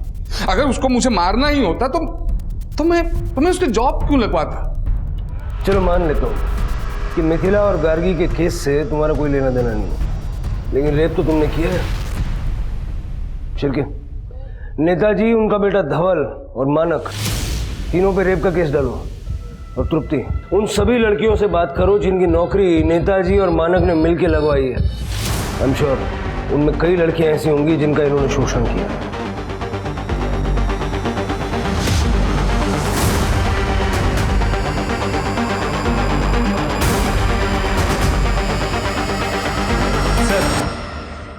अगर उसको मुझे मारना ही होता तो मैं उसके जॉब क्यों लगवाता? चलो मान लेता हूँ कि मिथिला और गार्गी के केस से तुम्हारा कोई लेना देना नहीं है, लेकिन रेप तो तुमने किया है। शिरके, नेताजी, उनका बेटा धवल और मानक, तीनों पे रेप का केस डालो। और तृप्ति, उन सभी लड़कियों से बात करो जिनकी नौकरी नेताजी और मानक ने मिलकर लगवाई है। आई एम श्योर उनमें कई लड़कियां ऐसी होंगी जिनका इन्होंने शोषण किया।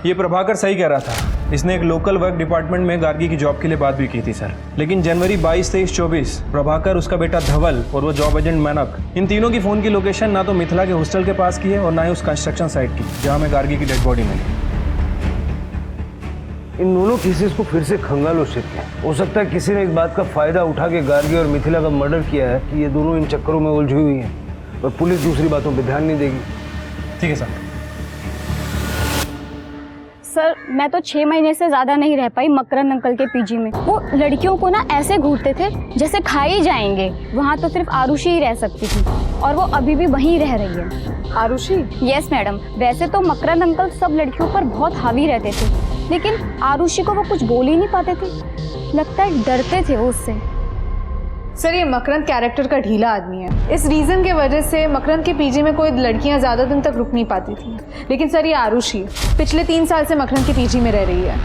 ये प्रभाकर सही कह रहा था, इसने एक लोकल वर्क डिपार्टमेंट में गार्गी की जॉब के लिए बात भी की थी सर। लेकिन जनवरी 22, 23, 24 प्रभाकर, उसका बेटा धवल और वो जॉब एजेंट मानक, इन तीनों की फ़ोन की लोकेशन ना तो मिथिला के हॉस्टल के पास की है और ना ही उस कंस्ट्रक्शन साइट की जहाँ में गार्गी की डेड बॉडी मिली। इन दोनों केसेस को फिर से खंगालो शिरके। हो सकता है किसी ने इस बात का फायदा उठा के गार्गी और मिथिला का मर्डर किया है कि ये दोनों इन चक्करों में उलझी हुई हैं और पुलिस दूसरी बातों पर ध्यान नहीं देगी। ठीक है सर। सर मैं तो 6 महीने से ज़्यादा नहीं रह पाई मकरंद अंकल के पीजी में। वो लड़कियों को ना ऐसे घूरते थे जैसे खा ही जाएंगे। वहाँ तो सिर्फ आरुषि ही रह सकती थी और वो अभी भी वहीं रह रही है। आरुषि? Yes madam. वैसे तो मकरंद अंकल सब लड़कियों पर बहुत हावी रहते थे, लेकिन आरुषि को वो कुछ बोल ही नहीं पाते थे। लगता है डरते थे वो उससे। सर ये मकरंद कैरेक्टर का ढीला आदमी है। इस रीज़न के वजह से मकरंद के पीजी में कोई लड़कियां ज़्यादा दिन तक रुक नहीं पाती थी। लेकिन सर ये आरुषि पिछले 3 साल से मकरंद के पीजी में रह रही है।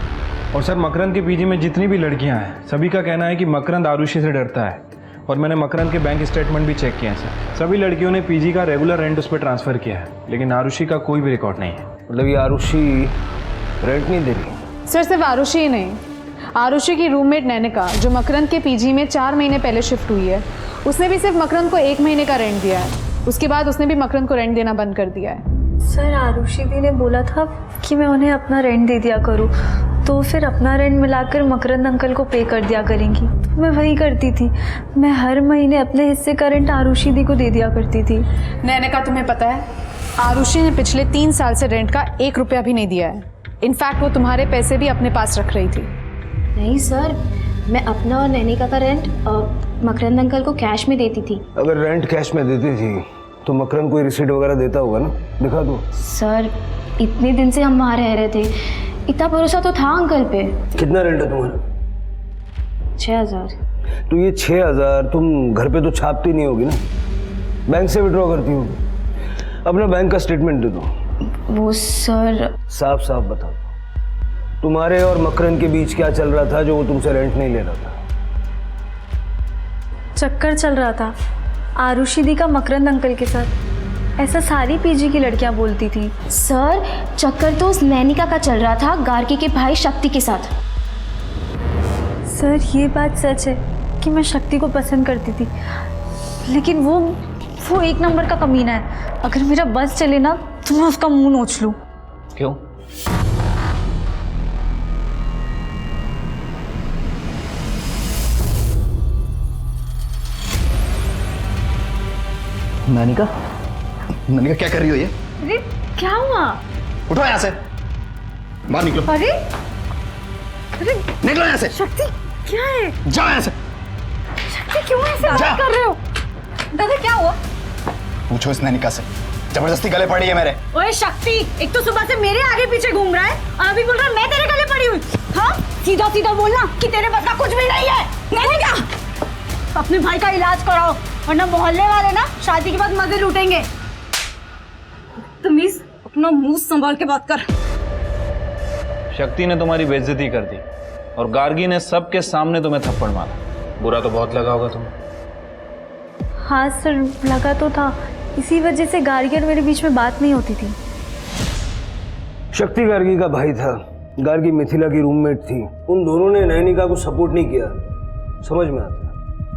और सर मकरंद के पीजी में जितनी भी लड़कियां हैं सभी का कहना है कि मकरंद आरुषि से डरता है। और मैंने मकरंद के बैंक स्टेटमेंट भी चेक किए हैं सर। सभी लड़कियों ने पीजी का रेगुलर रेंट उस पर ट्रांसफ़र किया है, लेकिन आरुषि का कोई भी रिकॉर्ड नहीं है। मतलब ये आरुषि रेंट नहीं दे रही? सर सिर्फ आरुषि ही नहीं, आरुषि की रूममेट नैनिका जो मकरंद के पीजी में 4 महीने पहले शिफ्ट हुई है, उसने भी सिर्फ मकरंद को 1 महीने का रेंट दिया है। उसके बाद उसने भी मकरंद को रेंट देना बंद कर दिया है। सर आरुषि दी ने बोला था कि मैं उन्हें अपना रेंट दे दिया करूँ, तो फिर अपना रेंट मिलाकर मकरंद अंकल को पे कर दिया करेंगी। तो मैं वही करती थी, मैं हर महीने अपने हिस्से का रेंट आरुषि दी को दे दिया करती थी। नैनिका तुम्हें पता है आरुषि ने पिछले 3 साल से रेंट का 1 रुपया भी नहीं दिया है। इनफैक्ट वो तुम्हारे पैसे भी अपने पास रख रही थी। नहीं सर, मैं अपना और नैनिका का रेंट मकरंद अंकल को कैश में देती थी। अगर रेंट कैश में देती थी तो मकरंद कोई रिसीट वगैरह देता होगा ना, दिखा दो। सर इतने दिन से हम वहाँ रह रहे थे, इतना भरोसा तो था अंकल पे। कितना रेंट है तुम्हारा? 6000। तो ये 6000 तुम घर पे तो छापती नहीं होगी ना, बैंक से विड्रॉ करती होगी। अपना बैंक का स्टेटमेंट दे दो। वो सर साफ साफ बताओ, तुम्हारे और मकरंद के बीच क्या चल रहा था जो वो तुमसे रेंट नहीं ले रहा था? चक्कर चल रहा था आरुषि दी का मकरंद अंकल के साथ। ऐसा सारी पीजी की लड़कियां बोलती थी। सर चक्कर तो उस नैनिका का चल रहा था गार्गी के भाई शक्ति के साथ। सर ये बात सच है कि मैं शक्ति को पसंद करती थी, लेकिन वो एक नंबर का कमीना है। अगर मेरा बस चले ना तो मैं उसका मुंह नोच लूं। क्यों? नानिका, नानिका क्या कर रही हो ये? अरे क्या हुआ? उठो यहाँ से, बाहर निकलो। अरे अरे निकलो यहाँ से। शक्ति क्या है? जाओ यहाँ से। शक्ति क्यों ऐसे हरकत कर रहे हो? दादा क्या हुआ? पूछो इस नानिका से, जबरदस्ती गले पड़ी है मेरे। ओए शक्ति, एक तो सुबह से मेरे आगे पीछे घूम रहा है और अभी बोल रहा है मैं तेरे गले पड़ी हुई। हाँ सीधा सीधा बोलना कि तेरे बस का कुछ भी नहीं है। नहीं क्या? अपने भाई का इलाज कराओ वरना मोहल्ले वाले ना शादी के बाद मजे लूटेंगे। तमीज अपना मुंह संभाल के बात कर। शक्ति ने तुम्हारी बेइज्जती कर दी और गार्गी ने सबके सामने तुम्हें थप्पड़ मारा। बुरा तो बहुत लगा होगा तुम्हें। हाँ सर लगा तो था, इसी वजह से गार्गी और मेरे बीच में बात नहीं होती थी। शक्ति गार्गी का भाई था, गार्गी मिथिला की रूममेट थी। उन दोनों ने नैनिका को सपोर्ट नहीं किया, समझ में आता।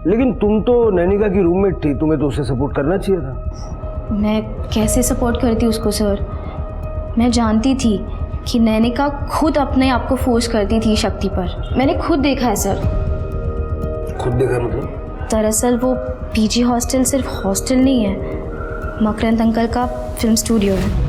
लेकिन तुम तो नैनिका की रूममेट थी, तुम्हें तो उसे सपोर्ट करना चाहिए था। मैं कैसे सपोर्ट करती उसको सर? मैं जानती थी कि नैनिका खुद अपने आप को फोर्स करती थी शक्ति पर। मैंने खुद देखा है सर। खुद देखा मतलब? दरअसल वो पीजी हॉस्टल सिर्फ हॉस्टल नहीं है, मकरंद अंकल का फिल्म स्टूडियो है।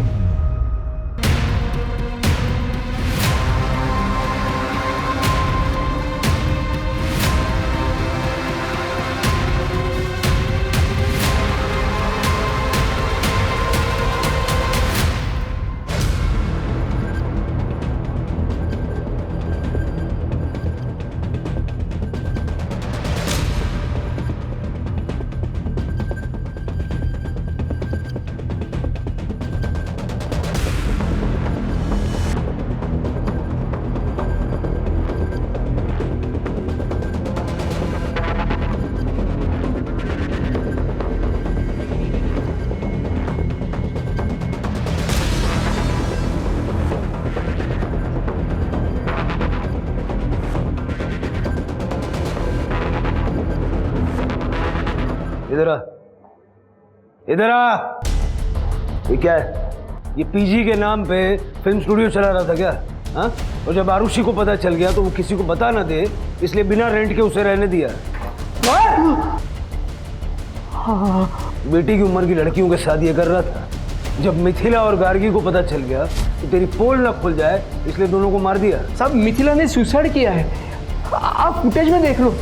इधर आ। ये क्या है? ये पीजी के नाम पे फिल्म स्टूडियो चला रहा था क्या? हाँ? और जब आरुषि को पता चल गया तो वो किसी को बता ना दे, इसलिए बिना रेंट के उसे रहने दिया। बेटी की उम्र की लड़कियों के साथ ये कर रहा था। जब मिथिला और गार्गी को पता चल गया तो तेरी पोल न खुल जाए, इसलिए दोनों को मार दिया। साहब मिथिला ने सुसाइड किया है, आप फुटेज में देख लो।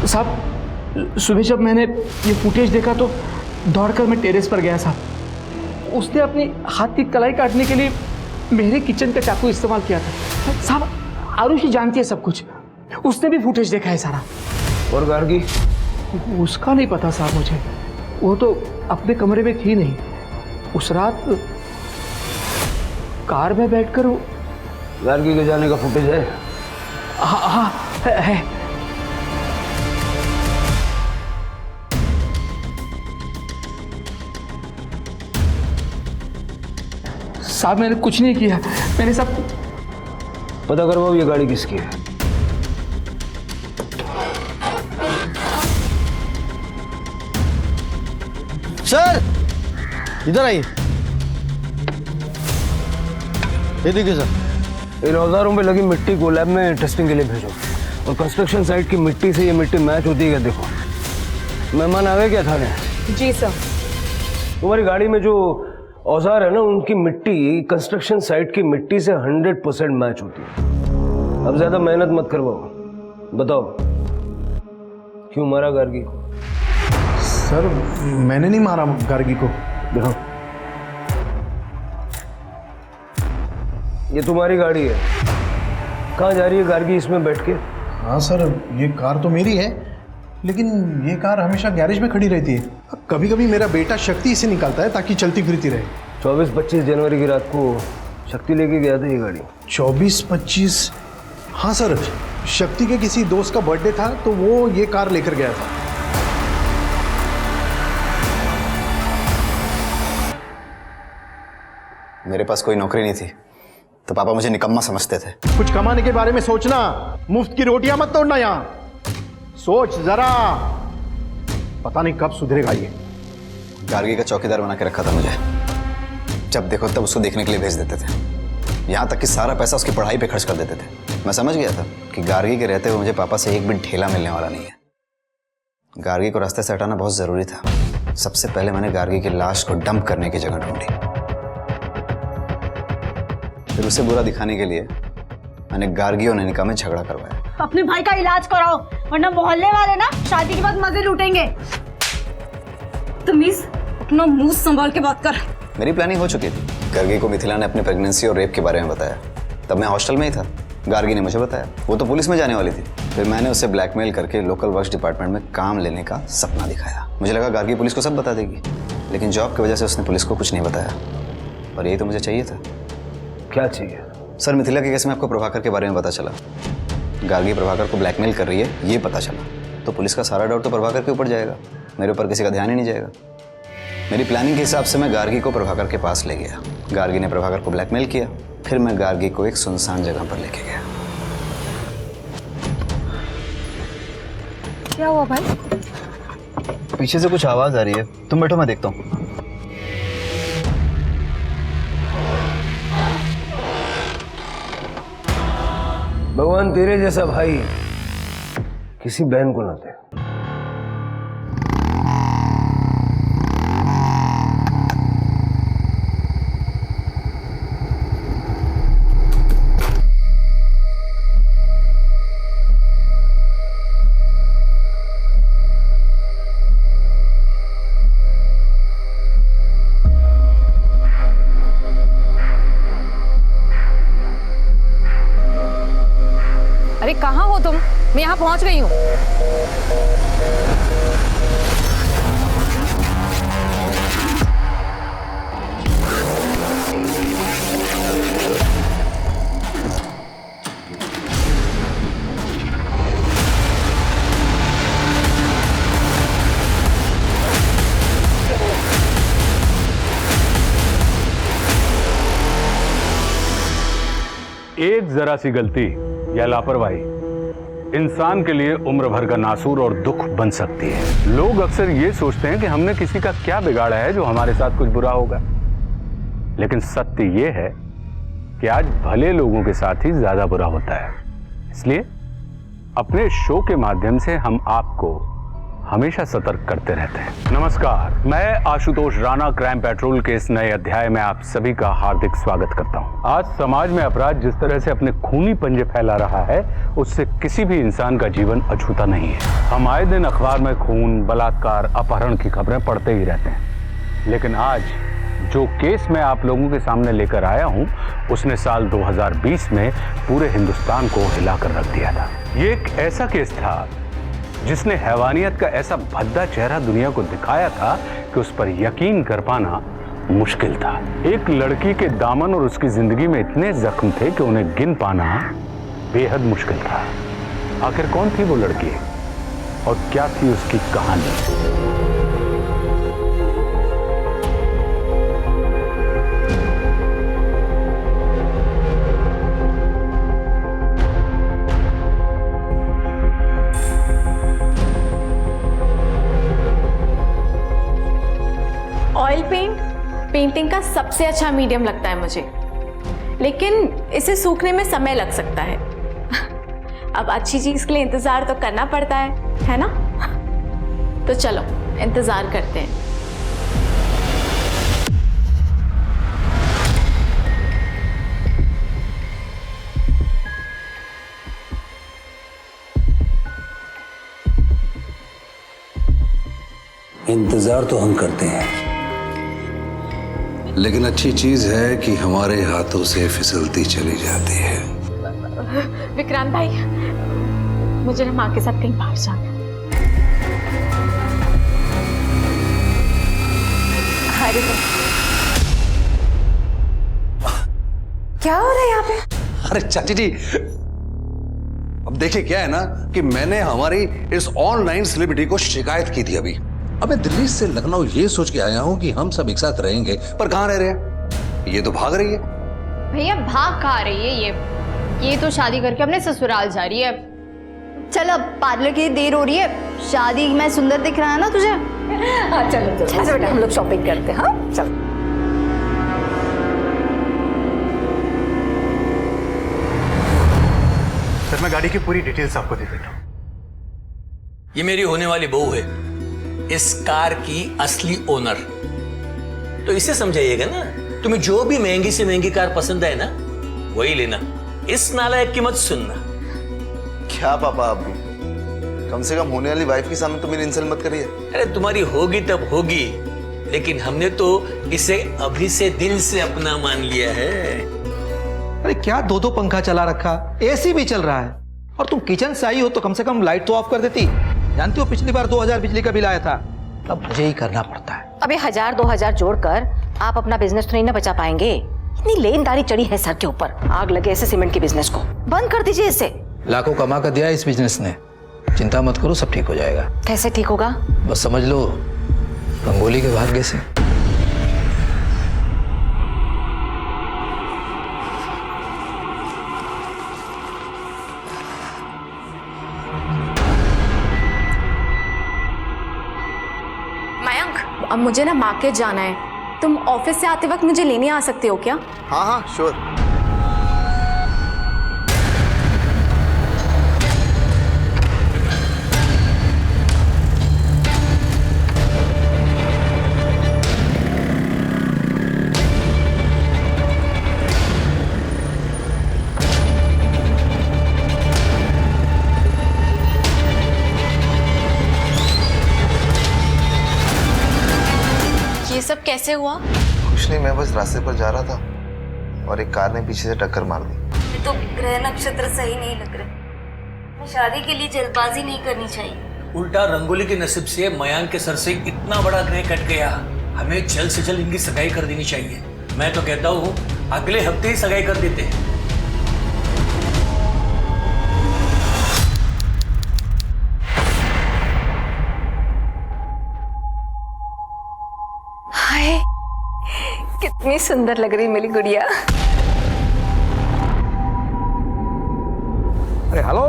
साहब सुबह जब मैंने ये फुटेज देखा तो दौड़कर मैं टेरेस पर गया साहब। उसने अपनी हाथ की कलाई काटने के लिए मेरे किचन का चाकू इस्तेमाल किया था। साहब आरुषि जानती है सब कुछ, उसने भी फुटेज देखा है सारा। और गार्गी? उसका नहीं पता साहब मुझे, वो तो अपने कमरे में थी नहीं। उस रात कार में बैठकर वो गार्गी के जाने का फुटेज है? हाँ है। साहब मैंने कुछ नहीं किया, मैंने सब पता करवाओ ये गाड़ी किसकी है। सर इधर आइए। ये देखिए सर, इन औजारों पे लगी मिट्टी को लैब में टेस्टिंग के लिए भेजो। और कंस्ट्रक्शन साइट की मिट्टी से ये मिट्टी मैच होती है क्या देखो। मेहमान आ गए क्या थाने? जी सर। तुम्हारी गाड़ी में जो औजार है ना, उनकी मिट्टी कंस्ट्रक्शन साइट की मिट्टी से 100% मैच होती है। अब ज्यादा मेहनत मत करवाओ, बताओ क्यों मारा गार्गी को? सर मैंने नहीं मारा गार्गी को। देखो ये तुम्हारी गाड़ी है, कहाँ जा रही है गार्गी इसमें बैठ के? हाँ सर ये कार तो मेरी है, लेकिन ये कार हमेशा गैरेज में खड़ी रहती है। कभी कभी मेरा बेटा शक्ति इसे निकालता है ताकि चलती फिरती रहे। 24-25 जनवरी की रात को शक्ति लेके गया था ये गाड़ी। 24-25? हाँ सर, शक्ति के किसी दोस्त का बर्थडे था तो वो ये कार लेकर गया था। मेरे पास कोई नौकरी नहीं थी तो पापा मुझे निकम्मा समझते थे। कुछ कमाने के बारे में सोचना, मुफ्त की रोटियां मत तोड़ना यहाँ। सोच जरा, पता नहीं कब सुधरेगा ये। गार्गी का चौकीदार बना के रखा था मुझे, जब देखो तब उसको देखने के लिए भेज देते थे। यहाँ तक कि सारा पैसा उसकी पढ़ाई पे खर्च कर देते थे। मैं समझ गया था कि गार्गी के रहते हुए मुझे पापा से एक भी ढेला मिलने वाला नहीं है। गार्गी को रास्ते से हटाना बहुत जरूरी था। सबसे पहले मैंने गार्गी की लाश को डंप करने की जगह ढूंढी, फिर उसे बुरा दिखाने के लिए मैंने गार्गी और नैनिका में झगड़ा करवाया। अपने भाई का इलाज कराओ, वरना मोहल्ले वाले ना शादी के बाद मजे लूटेंगे। तमीज, अपना मुंह संभाल के बात कर। मेरी प्लानिंग हो चुकी थी। गार्गी को मिथिला ने अपने प्रेगनेंसी और रेप के बारे में बताया। तब मैं हॉस्टल में ही था, गार्गी ने मुझे बताया। वो तो पुलिस में जाने वाली थी। फिर मैंने उसे ब्लैकमेल करके लोकल वर्क्स डिपार्टमेंट में काम लेने का सपना दिखाया। मुझे लगा गार्गी पुलिस को सब बता देगी, लेकिन जॉब की वजह से उसने पुलिस को कुछ नहीं बताया। और यही तो मुझे चाहिए था। क्या चाहिए? सर, मिथिला के केस में आपको प्रभाकर के बारे में पता चला। गार्गी प्रभाकर को ब्लैकमेल कर रही है, ये पता चला तो पुलिस का सारा डाउट तो प्रभाकर के ऊपर जाएगा, मेरे ऊपर किसी का ध्यान ही नहीं जाएगा। मेरी प्लानिंग के हिसाब से मैं गार्गी को प्रभाकर के पास ले गया। गार्गी ने प्रभाकर को ब्लैकमेल किया, फिर मैं गार्गी को एक सुनसान जगह पर लेके गया। क्या हुआ भाई? पीछे से कुछ आवाज आ रही है, तुम बैठो मैं देखता हूँ। भगवान तेरे जैसा भाई किसी बहन को ना दे। अरे कहाँ हो तुम? मैं यहाँ पहुँच गई हूँ। एक जरा सी गलती या लापरवाही इंसान के लिए उम्र भर का नासूर और दुख बन सकती है। लोग अक्सर ये सोचते हैं कि हमने किसी का क्या बिगाड़ा है जो हमारे साथ कुछ बुरा होगा, लेकिन सत्य ये है कि आज भले लोगों के साथ ही ज्यादा बुरा होता है। इसलिए अपने शो के माध्यम से हम आपको हमेशा सतर्क करते रहते हैं। नमस्कार, मैं आशुतोष राणा क्राइम पेट्रोल के इस नए अध्याय में आप सभी का हार्दिक स्वागत करता हूं। आज समाज में अपराध जिस तरह से अपने खूनी पंजे फैला रहा है, उससे किसी भी इंसान का जीवन अछूता नहीं है। हम आए दिन अखबार में खून, बलात्कार, अपहरण की खबरें पढ़ते ही रहते हैं, लेकिन आज जो केस मैं आप लोगों के सामने लेकर आया हूं, उसने साल 2020 में पूरे हिंदुस्तान को हिलाकर रख दिया था। ये एक ऐसा केस था जिसने हैवानियत का ऐसा भद्दा चेहरा दुनिया को दिखाया था कि उस पर यकीन कर पाना मुश्किल था। एक लड़की के दामन और उसकी जिंदगी में इतने जख्म थे कि उन्हें गिन पाना बेहद मुश्किल था। आखिर कौन थी वो लड़की और क्या थी उसकी कहानी? ऑयल पेंट पेंटिंग का सबसे अच्छा मीडियम लगता है मुझे, लेकिन इसे सूखने में समय लग सकता है। अब अच्छी चीज के लिए इंतजार तो करना पड़ता है ना? तो चलो इंतजार करते हैं। इंतजार तो हम करते हैं, लेकिन अच्छी चीज है कि हमारे हाथों से फिसलती चली जाती है। विक्रांत भाई, मुझे ना माँ के साथ कहीं बाहर जाना है। अरे क्या हो रहा है यहाँ पे? अरे चाची जी, अब देखिए क्या है ना कि मैंने हमारी इस ऑनलाइन सेलिब्रिटी को शिकायत की थी अभी। अब मैं दिल्ली से लखनऊ ये सोच के आया हूं कि हम सब एक साथ रहेंगे, पर कहां रह रहे हैं? ये तो भाग रही है। भैया भाग कहाँ रही है ये तो शादी करके अपने ससुराल जा रही है। चल अब पार्लर की देर हो रही है, शादी में सुंदर दिख रहा है ना तुझे? हाँ चलो चलो अच्छा बेटा हम लोग शॉपिंग करते हैं। हाँ चलो। सर मैं गाड़ी की पूरी डिटेल्स आपको दे देता हूँ। ये मेरी होने वाली बहू है, इस कार की असली ओनर। तो इसे समझाइएगा ना, तुम्हें जो भी महंगी से महंगी कार पसंद है ना वही लेना, इस नालायक की मत सुनना। क्या पापा आप भी, कम से कम होने वाली वाइफ के सामने तो मेरी इंसल्ट मत करिए। अरे तुम्हारी होगी तब होगी, लेकिन हमने तो इसे अभी से दिल से अपना मान लिया है। अरे क्या दो दो पंखा चला रखा, एसी भी चल रहा है, और तुम किचन से आई हो तो कम से कम लाइट तो ऑफ कर देती। जानती हो पिछली बार 2000 बिजली का बिल आया था, अब मुझे ही करना पड़ता है। अबे 1000-2000 जोड़कर आप अपना बिजनेस तो नहीं ना बचा पाएंगे। इतनी लेनदारी चढ़ी है सर के ऊपर, आग लगे ऐसे सीमेंट के बिजनेस को बंद कर दीजिए इसे। लाखों कमा कर दिया इस बिजनेस ने, चिंता मत करो सब ठीक हो जाएगा। कैसे ठीक होगा? बस समझ लो रंगोली के भाग्य से। मयंक, अब मुझे ना मार्केट जाना है, तुम ऑफिस से आते वक्त मुझे लेने आ सकते हो क्या? हाँ हाँ श्योर। ये सब कैसे हुआ? कुछ नहीं, मैं बस रास्ते पर जा रहा था और एक कार ने पीछे से टक्कर मार दी। तो ग्रह नक्षत्र सही नहीं लग रहे, शादी के लिए जल्दबाजी नहीं करनी चाहिए। उल्टा रंगोली के नसीब से मयांक के सर से इतना बड़ा ग्रह कट गया, हमें जल्द से जल्द इनकी सगाई कर देनी चाहिए। मैं तो कहता हूँ अगले हफ्ते ही सगाई कर देते हैं। हाय, कितनी सुंदर लग रही मेरी गुड़िया। अरे हेलो,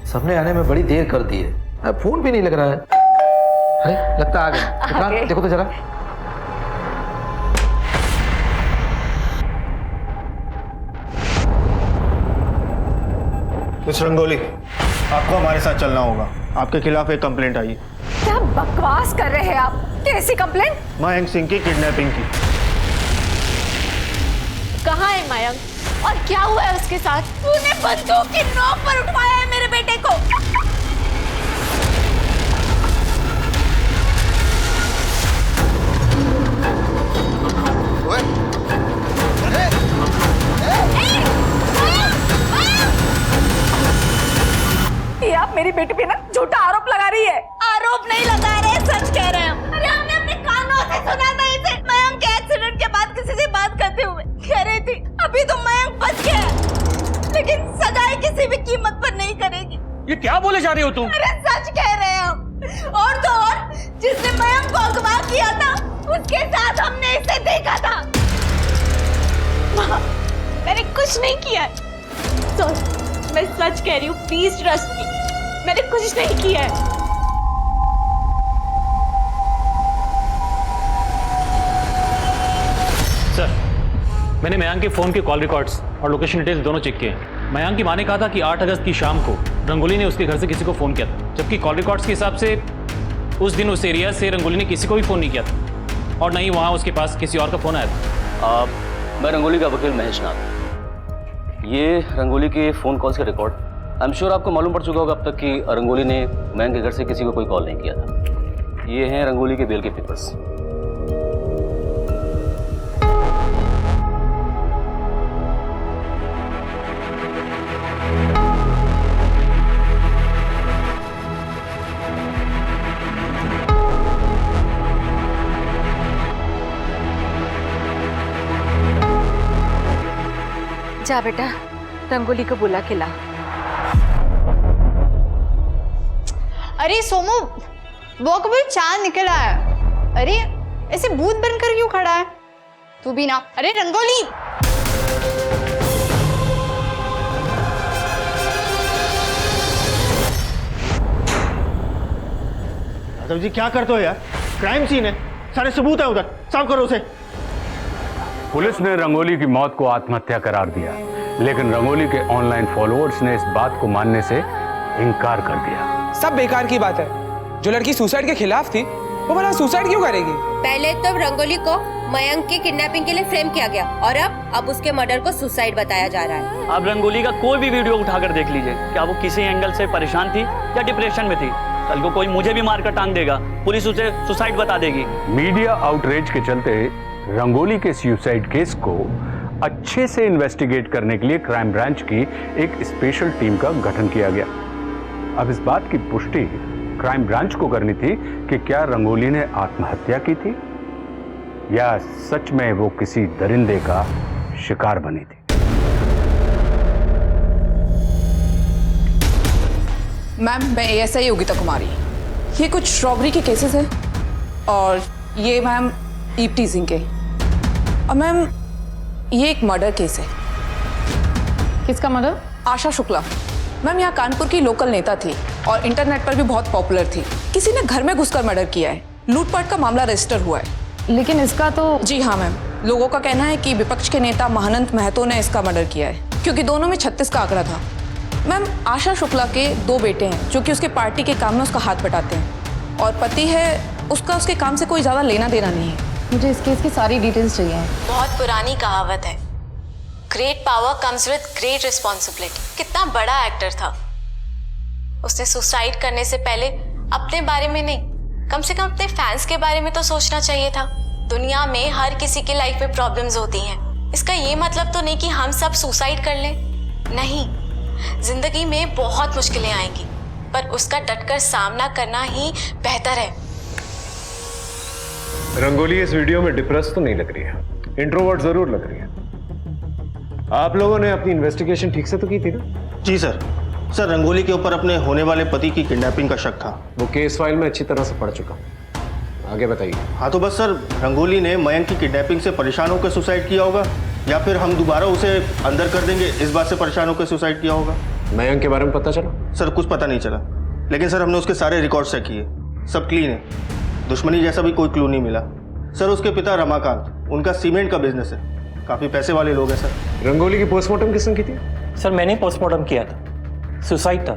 सबने आने में बड़ी देर कर दी है, फोन भी नहीं लग रहा है। अरे लगता आ गया, देखो तो जरा। मिस रंगोली, आपको हमारे साथ चलना होगा, आपके खिलाफ एक कंप्लेंट आई है। क्या बकवास कर रहे हैं आप? कैसी कंप्लेंट? मयंक सिंह की किडनैपिंग की। कहाँ है मयंक और क्या हुआ है उसके साथ? तूने बंदूक की नोक पर उठवाया है मेरे बेटे को। ये आप मेरी बेटी पे ना झूठा आरोप लगा रही है। आरोप नहीं लगा रहे, सच कह रहे हैं। अरे हमने अपने कानों से सुना था इसे मयंक के एक्सीडेंट के बाद किसी से बात करते हुए। कह रही थी अभी तो मयंक बच गया, लेकिन सगाई किसी भी कीमत पर नहीं करेगी। ये क्या बोले जा रही हो तुम? अरे सच कह रहे हैं हम। और तो और जिसने मयंक को अगवा किया था उसके साथ हमने इसे देखा था। मैंने कुछ नहीं किया। तो मैं सच कह रही हूँ, प्लीज ट्रस्ट मी, मैंने कुछ नहीं किया है। सर, मैंने मयांक के फोन के कॉल रिकॉर्ड्स और लोकेशन डिटेल्स दोनों चेक किए हैं। मयांक की मां ने कहा था कि 8 अगस्त की शाम को रंगोली ने उसके घर से किसी को फोन किया था, जबकि कॉल रिकॉर्ड्स के हिसाब से उस दिन उस एरिया से रंगोली ने किसी को भी फोन नहीं किया था और न ही वहां उसके पास किसी और का फोन आया था। मैं रंगोली का वकील महेश नाथ। ये रंगोली के फ़ोन कॉल्स के रिकॉर्ड, आई एम श्योर आपको मालूम पड़ चुका होगा अब तक कि रंगोली ने मयंक के घर से किसी को कोई कॉल नहीं किया था। ये हैं रंगोली के बेल के पेपर्स। जा बेटा, रंगोली को बुला के ला। अरे सोमू, वो कभी चांद निकल आया। अरे ऐसे भूत बनकर क्यों खड़ा है? तू भी ना। अरे रंगोली, यादव जी क्या करते हो यार? क्राइम सीन है, सारे सबूत है उधर, साफ करो उसे। पुलिस ने रंगोली की मौत को आत्महत्या करार दिया, लेकिन रंगोली के ऑनलाइन फॉलोअर्स ने इस बात को मानने से इनकार कर दिया। सब बेकार की बात है। जो लड़की सुसाइड के खिलाफ थी वो भला सुसाइड क्यों करेगी? पहले तो रंगोली को मयंक की किडनैपिंग के लिए फ्रेम किया गया और अब उसके मर्डर को सुसाइड बताया जा रहा है। अब रंगोली का कोई भी वीडियो उठाकर देख लीजिए, क्या वो किसी एंगल से परेशान थी या डिप्रेशन में थी। कल को कोई मुझे भी मारकर टांग देगा, पुलिस उसे सुसाइड बता देगी। मीडिया आउटरीच के चलते रंगोली के सुसाइड केस को अच्छे से इन्वेस्टिगेट करने के लिए क्राइम ब्रांच की एक स्पेशल टीम का गठन किया गया। अब इस बात की पुष्टि क्राइम ब्रांच को करनी थी कि क्या रंगोली ने आत्महत्या की थी या सच में वो किसी दरिंदे का शिकार बनी थी। मैम, मैं ASI योगिता कुमारी। ये कुछ रॉबरी के केसेस हैं और ये मैम ईव टीजिंग के, और मैम ये एक मर्डर केस है। किसका मर्डर? आशा शुक्ला। मैम यहाँ कानपुर की लोकल नेता थी और इंटरनेट पर भी बहुत पॉपुलर थी। किसी ने घर में घुसकर मर्डर किया है। लूटपाट का मामला रजिस्टर हुआ है। लेकिन इसका तो... जी हाँ मैम, लोगों का कहना है कि विपक्ष के नेता महानंद महतो ने इसका मर्डर किया है, क्योंकि दोनों में 36 का आंकड़ा था। मैम, आशा शुक्ला के 2 बेटे हैं जो कि उसके पार्टी के काम में उसका हाथ बटाते हैं, और पति है उसका उसके काम से कोई ज़्यादा लेना देना नहीं है। मुझे इस केस की सारी डिटेल्स चाहिए। बहुत पुरानी कहावत है, great power comes with great responsibility. कितना बड़ा एक्टर था, उसने सुसाइड करने से पहले अपने बारे में नहीं, कम से कम अपने फैंस के बारे में तो सोचना चाहिए था। दुनिया में हर किसी की लाइफ में प्रॉब्लम्स होती हैं। इसका ये मतलब तो नहीं कि हम सब सुसाइड कर लें, नहीं। जिंदगी में बहुत मुश्किलें आएंगी, पर उसका डटकर सामना करना ही बेहतर है। रंगोली इस वीडियो में डिप्रेस तो नहीं लग रही है, इंट्रोवर्ट जरूर लग रही है। आप लोगों ने अपनी इन्वेस्टिगेशन ठीक से तो की थी ना? जी सर। सर, रंगोली के ऊपर अपने होने वाले पति की किडनैपिंग का शक था। वो केस फाइल में अच्छी तरह से पढ़ चुका, आगे बताइए। हाँ तो बस सर, रंगोली ने मयंक की किडनैपिंग से परेशान होकर सुसाइड किया होगा, या फिर हम दोबारा उसे अंदर कर देंगे इस बात से परेशान होकर सुसाइड किया होगा। मयंक के बारे में पता चला? सर कुछ पता नहीं चला, लेकिन सर हमने उसके सारे रिकॉर्ड चेक किए, सब क्लीन है। दुश्मनी जैसा भी कोई क्लू नहीं मिला। सर उसके पिता रमाकांत, उनका सीमेंट का बिजनेस है, काफ़ी पैसे वाले लोग हैं सर। रंगोली की पोस्टमार्टम किसने की थी? सर मैंने पोस्टमार्टम किया था, सुसाइड था,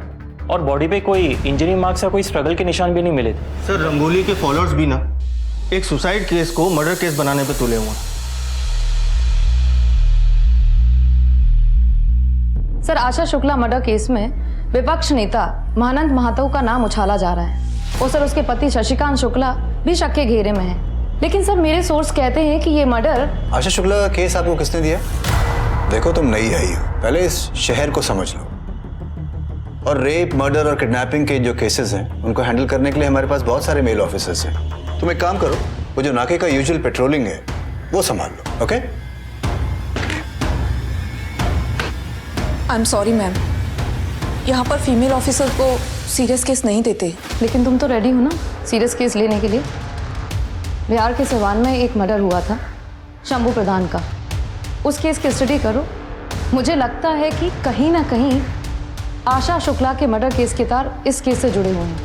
और बॉडी पे कोई इंजरी मार्क्स या कोई स्ट्रगल के निशान भी नहीं मिले थे। सर रंगोली के फॉलोअर्स भी ना एक सुसाइड केस को मर्डर केस बनाने पे तुले हुए हैं। Sir, Asha Shukla murder case में विपक्ष नेता महानंद महतो का नाम उछाला जा रहा है, और सर उसके पति शशिकांत शुक्ला भी शक के घेरे में है। लेकिन सर मेरे सोर्स कहते हैं कि ये मर्डर... आशा शुक्ला का केस आपको किसने दिया? देखो तुम नई आई हो, पहले इस शहर को समझ लो। और रेप, मर्डर और किडनैपिंग के जो केसेस हैं उनको हैंडल करने के लिए हमारे पास बहुत सारे मेल ऑफिसर्स हैं। तुम एक काम करो, वो जो नाके का यूजुअल पेट्रोलिंग है वो संभाल लो। Okay? I am sorry ma'am, यहाँ पर फीमेल ऑफिसर को सीरियस केस नहीं देते। लेकिन तुम तो रेडी हो ना सीरियस केस लेने के लिए? बिहार के सिवान में एक मर्डर हुआ था शंभू प्रधान का, उस केस की स्टडी करो। मुझे लगता है कि कहीं ना कहीं आशा शुक्ला के मर्डर केस के तार इस केस से जुड़े हुए हैं।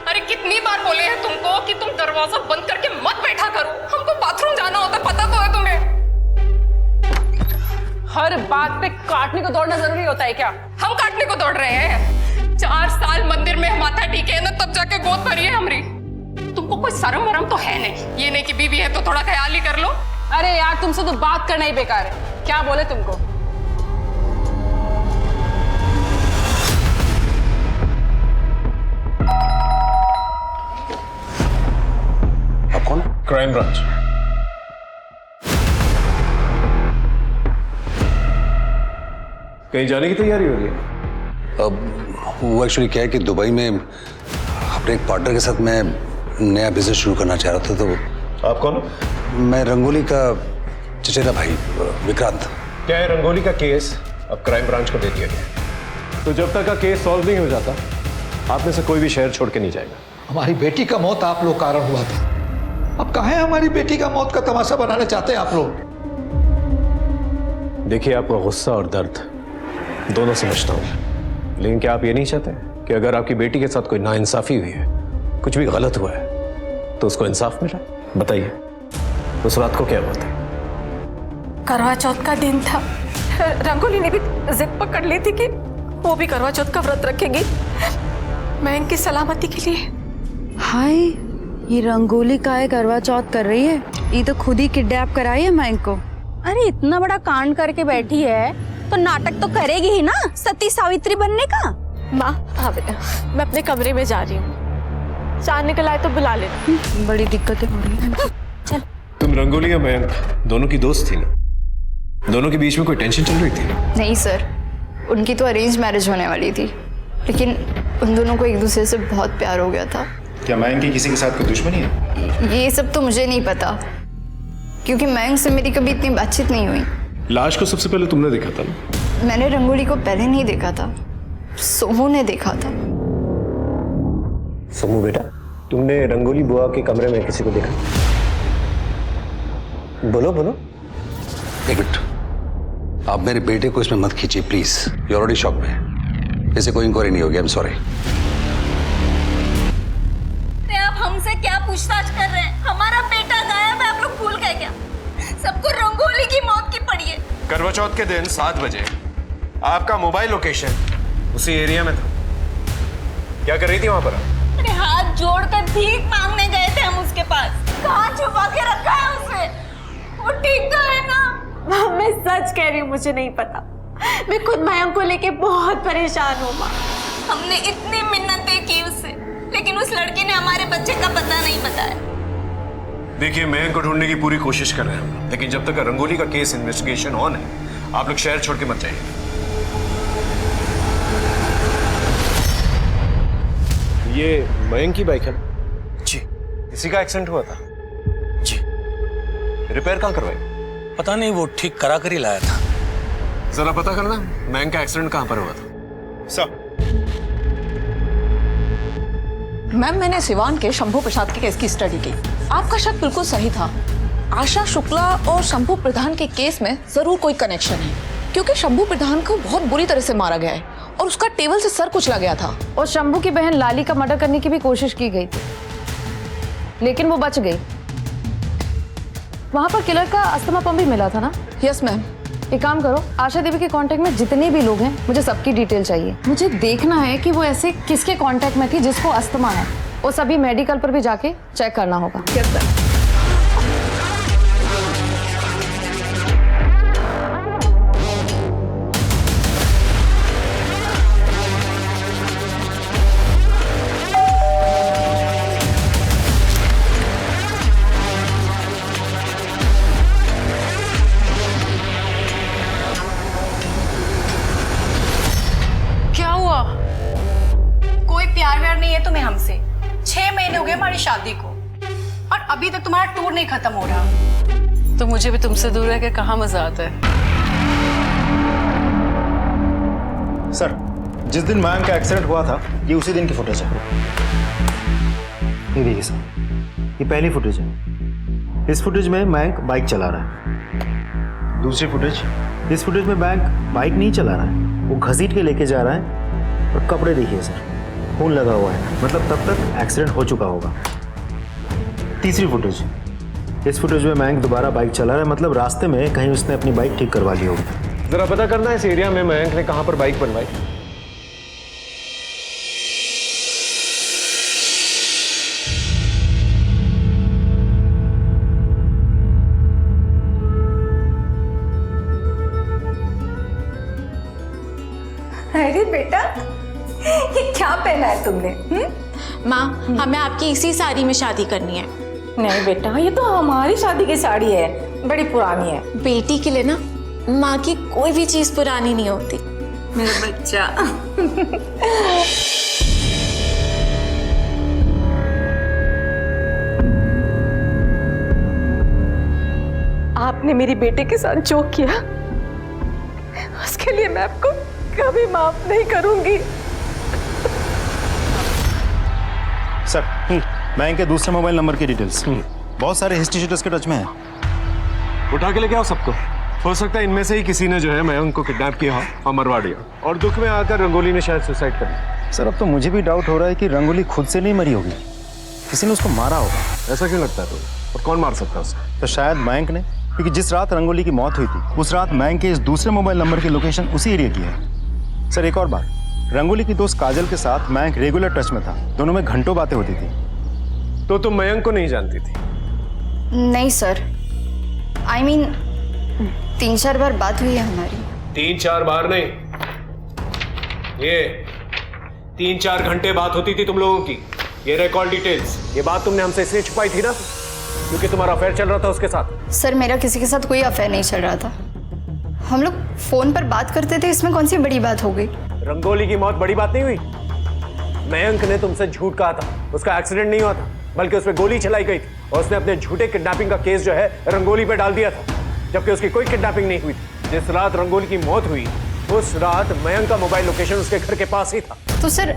अरे कितनी बार बोले हैं तुमको कि तुम दरवाजा बंद करके मत बैठा करो, हमको बाथरूम जाना होता, पता तो है तुम्हें। हर बात पे काटने को दौड़ना जरूरी होता है क्या? हम काटने को दौड़ रहे हैं? 4 साल मंदिर में माथा टीके है ना, तब जाके गोद भरी है हमारी। तुमको कोई शर्म वरम तो है नहीं, ये नहीं कि बीवी है तो थोड़ा ख्याल ही कर लो। अरे यार तुमसे तो बात करना ही बेकार है, क्या बोले तुमको? आप कौन? Crime branch. कहीं जाने की तैयारी हो रही है? अब वो एक्चुअली क्या है कि दुबई में अपने एक पार्टनर के साथ मैं नया बिजनेस शुरू करना चाह रहा था। तो आप कौन? मैं रंगोली का चचेरा भाई विक्रांत। क्या है, रंगोली का केस अब क्राइम ब्रांच को दे दिया गया, तो जब तक का केस सॉल्व नहीं हो जाता आप में से कोई भी शहर छोड़ के नहीं जाएगा। हमारी बेटी का मौत आप लोग कारण हुआ था, अब कहाँ है हमारी बेटी का मौत का तमाशा बनाना चाहते हैं आप लोग? देखिए, आपका गुस्सा और दर्द दोनों समझता हूं, लेकिन क्या आप ये नहीं चाहते कि अगर आपकी बेटी के साथ कोई नाइंसाफी हुई है, कुछ भी गलत हुआ है, तो उसको इंसाफ मिला? बताइए, उस रात को क्या हुआ था? करवा चौथ का दिन था। रंगोली ने भी जिद पकड़ ली थी कि वो भी करवा चौथ का व्रत रखेगी मैं इनकी सलामती के लिए। हाय, ये रंगोली का है करवा चौथ कर रही है, ये तो खुद ही किडनैप कराई है मैंग को। अरे इतना बड़ा कांड करके बैठी है तो नाटक तो करेगी ही ना, सती सावित्री बनने का। माँ हाँ बेटा, मैं अपने कमरे में जा रही हूँ, चांद निकल आए तो बुला लेना। बड़ी दिक्कतें हो रही हैं। चल। तुम रंगोली या मयंक दोनों की दोस्त थी ना? दोनों के बीच में कोई टेंशन चल रही थी? नहीं सर, उनकी तो अरेंज मैरिज होने वाली थी, लेकिन उन दोनों को एक दूसरे से बहुत प्यार हो गया था। क्या मयंक की किसी के साथ कोई दुश्मनी है? ये सब तो मुझे नहीं पता, क्योंकि मयंक से मेरी कभी इतनी बातचीत नहीं हुई। लाश को सबसे पहले तुमने देखा था ना? मैंने रंगोली को पहले नहीं देखा था, सोमू ने देखा था। सोमू बेटा, तुमने रंगोली बुआ के कमरे में किसी को देखा? बोलो बोलो। एक मिनट, आप मेरे बेटे को इसमें मत खींचिए प्लीज, यू ऑलरेडी शॉक में। इसे कोई इंक्वायरी नहीं होगी, आई एम सॉरी। आप हमसे क्या पूछताछ कर रहे हैं? हमारा बेटा गायब है, आप लोग भूल गए क्या? सबको रंगोली की मौत की पड़ी है। करवा चौथ के दिन 7 बजे आपका मोबाइल लोकेशन उसी एरिया में था। क्या कर रही थी वहां पर? अरे हाथ जोड़कर भीख मांगने गए थे हम उसके पास। कहाँ छुपा के रखा है उसे? वो ठीक तो है ना? मैं सच कह रही हूँ, मुझे नहीं पता। मैं खुद मयंक को लेके बहुत परेशान हूँ माँ। हमने इतनी मिन्नतें की उससे, लेकिन उस लड़के ने हमारे बच्चे का पता नहीं बताया। देखिए, मयंक को ढूंढने की पूरी कोशिश कर रहे हैं, लेकिन जब तक रंगोली का केस इन्वेस्टिगेशन ऑन है, आप लोग शहर छोड़ के मत जाइए। ये मयंक की बाइक है? जी। इसी का एक्सीडेंट हुआ था? जी। रिपेयर कहाँ करवाई? पता नहीं, वो ठीक करा कर ही लाया था। जरा पता करना मयंक का एक्सीडेंट कहाँ पर हुआ था। सर। मैम, मैंने सिवान के शंभू प्रसाद के केस की स्टडी की। आपका शक बिल्कुल सही था। आशा शुक्ला और शंभू प्रधान के केस में जरूर कोई कनेक्शन है, क्योंकि शंभू प्रधान को बहुत बुरी तरह से मारा गया है और उसका टेबल से सर कुचला गया था। और शंभू की बहन लाली का मर्डर करने की भी कोशिश की गई थी, लेकिन वो बच गई। वहां पर किलर का अस्थमा पंप भी मिला था ना? Yes ma'am. एक काम करो, आशा देवी के कांटेक्ट में जितने भी लोग हैं, मुझे सबकी डिटेल चाहिए। मुझे देखना है कि वो ऐसे किसके कांटेक्ट में थी जिसको अस्थमा है। वो सभी मेडिकल पर भी जाके चेक करना होगा। Yes sir. तुम्हें हमसे 6 महीने हो गए हमारी शादी को, और अभी तक तुम्हारा टूर नहीं खत्म हो रहा। तो मुझे भी तुमसे दूर रह के कहाँ मजा आता है। सर, जिस दिन मयंक का एक्सीडेंट हुआ था, ये उसी दिन की फुटेज है। ये देखिए सर, ये पहली फुटेज है। इस फुटेज में मयंक बाइक चला रहा है। दूसरी फुटेज, इस फुटेज में मयंक बाइक नहीं चला रहा है, वो घसीट के लेके जा रहा है। और कपड़े देखिए सर, खून लगा हुआ है, मतलब तब तक एक्सीडेंट हो चुका होगा। तीसरी फुटेज, इस फुटेज में मयंक दोबारा बाइक चला रहा है, मतलब रास्ते में कहीं उसने अपनी बाइक ठीक करवा ली होगी। जरा पता करना है इस एरिया में मयंक ने कहां पर बाइक बनवाई। अरे बेटा, ये क्या पहना है तुमने? माँ, हमें आपकी इसी साड़ी में शादी करनी है। नहीं बेटा, ये तो हमारी शादी की साड़ी है, बड़ी पुरानी है। बेटी के लिए ना माँ की कोई भी चीज पुरानी नहीं होती। मेरा बच्चा। आपने मेरी बेटे के साथ जो किया उसके लिए मैं आपको कभी माफ नहीं करूंगी। सर बैंक के दूसरे मोबाइल नंबर की डिटेल्स बहुत सारे हिस्ट्री शीटर्स के टच में है। उठा के लेके आओ सबको। हो सकता है इनमें से ही किसी ने जो है मयंक को किडनैप किया और मरवा दिया, और दुख में आकर रंगोली ने शायद सुसाइड कर लिया। सर अब तो मुझे भी डाउट हो रहा है कि रंगोली खुद से नहीं मरी होगी, किसी ने उसको मारा होगा। ऐसा क्यों लगता है तुम्हें? और कौन मार सकता है उसे? तो शायद मयंक ने, क्योंकि जिस रात रंगोली की मौत हुई थी उस रात मयंक के इस दूसरे मोबाइल नंबर की लोकेशन उसी एरिया की है। सर एक और बात, रंगोली की दोस्त काजल के साथ मयंक रेगुलर टच में था, दोनों में घंटों बातें होती थी। तो तुम मयंक को नहीं जानती थी? नहीं सर, I mean 3-4 बार बात हुई है हमारी। 3-4 बार नहीं, ये 3-4 घंटे बात होती थी तुम लोगों की। ये रिकॉर्ड डिटेल्स, ये बात तुमने हमसे इसलिए छुपाई थी ना क्योंकि तुम्हारा अफेयर चल रहा था उसके साथ। सर मेरा किसी के साथ कोई अफेयर नहीं चल रहा था, हम लोग फोन पर बात करते थे, इसमें कौन सी बड़ी बात हो गई? रंगोली की मौत बड़ी बात नहीं हुई। मयंक ने तुमसे झूठ कहा था, उसका एक्सीडेंट नहीं हुआ था बल्कि उसमें गोली चलाई गई थी, और उसने अपने झूठे किडनैपिंग का केस जो है रंगोली पे डाल दिया था, जबकि उसकी कोई किडनैपिंग नहीं हुई थी। जिस रात रंगोली की मौत हुई उस रात मयंक का मोबाइल लोकेशन उसके घर के पास ही था। तो सर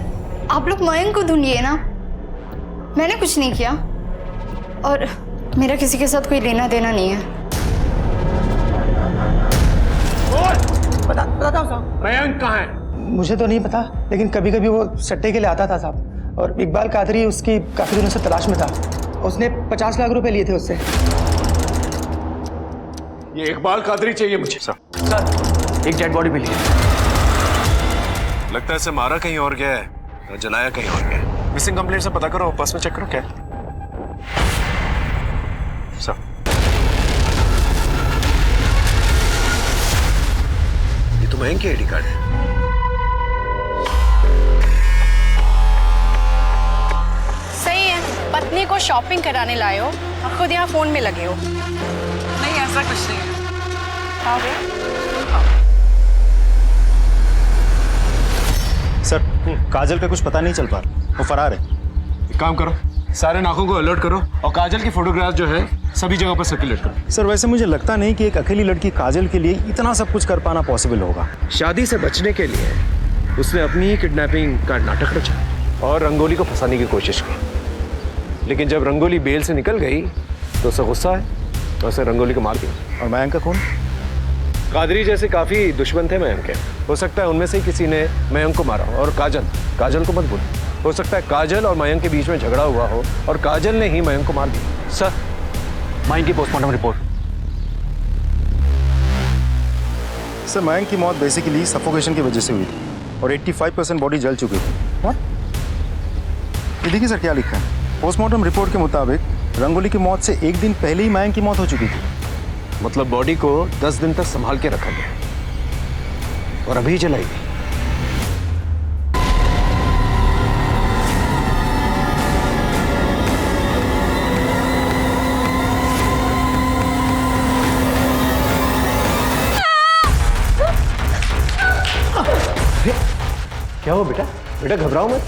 आप लोग मयंक को ढूंढिए ना, मैंने कुछ नहीं किया और मेरा किसी के साथ कोई लेना देना नहीं है। बताता हूँ साहब। मयंक कहाँ है? मुझे तो नहीं पता, लेकिन कभी कभी वो सट्टे के लिए आता था साहब, और इकबाल कादरी उसकी काफी दिनों से तलाश में था। उसने 50 लाख रुपए लिए थे उससे। ये इकबाल कादरी चाहिए मुझे। सर एक डेड बॉडी मिली है। लगता है इसे मारा कहीं और गया है और जलाया कहीं और गया है। मिसिंग कंप्लेंट से पता करो, पर्स में चेक करो क्या है। सर ये तो मयंक की आईडी कार्ड है। सही है, पत्नी को शॉपिंग कराने लाए हो और खुद यहाँ फोन में लगे हो। नहीं ऐसा कुछ नहीं है। सर काजल का कुछ पता नहीं चल पा रहा, वो फरार है। एक काम करो, सारे नाकों को अलर्ट करो और काजल की फोटोग्राफ जो है सभी जगह पर सर्कुलेट करो। सर वैसे मुझे लगता नहीं कि एक अकेली लड़की काजल के लिए इतना सब कुछ कर पाना पॉसिबल होगा। शादी से बचने के लिए उसने अपनी ही किडनैपिंग का नाटक रचा और रंगोली को फंसाने की कोशिश की, लेकिन जब रंगोली बेल से निकल गई तो उसे गुस्सा है तो उसे रंगोली को मार दिया। और मयंक का कौन? कादरी जैसे काफी दुश्मन थे मयंक के, हो सकता है उनमें से ही किसी ने मयंक को मारा। और काजल को मत भूल, हो सकता है काजल और मयंक के बीच में झगड़ा हुआ हो और काजल ने ही मयंक को मार दिया। सर मयंक की पोस्टमार्टम रिपोर्ट। सर मयंक की मौत बेसिकली सफोकेशन की वजह से हुई थी और 85% बॉडी जल चुकी थी। ये देखिए सर क्या लिखा है, पोस्टमार्टम रिपोर्ट के मुताबिक रंगोली की मौत से एक दिन पहले ही मयंक की मौत हो चुकी थी। मतलब बॉडी को 10 दिन तक संभाल के रखा गया और अभी जलाई गई। क्या हुआ बेटा? बेटा घबराओ मत,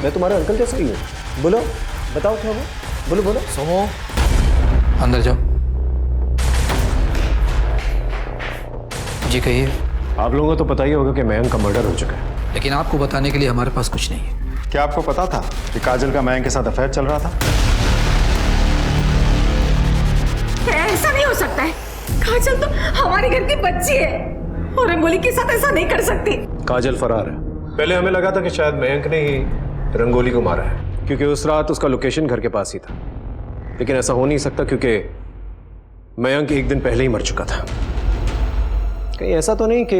मैं तुम्हारा अंकल जैसा ही हूँ। बोलो, बताओ क्या हुआ? बोलो बोलो। सोमो अंदर जाओ। जी कहिए। आप लोगों को तो पता ही होगा कि मयंक का मर्डर हो चुका है, लेकिन आपको बताने के लिए हमारे पास कुछ नहीं है। क्या आपको पता था कि काजल का मयंक के साथ अफेयर चल रहा था? ऐसा नहीं हो सकता है, काजल तो हमारे घर की बच्ची है और रंगोली के साथ ऐसा नहीं कर सकती। काजल फरार है। पहले हमें लगा था कि शायद मयंक ने ही रंगोली को मारा है क्योंकि उस रात उसका लोकेशन घर के पास ही था, लेकिन ऐसा हो नहीं सकता क्योंकि मयंक एक दिन पहले ही मर चुका था। कहीं ऐसा तो नहीं कि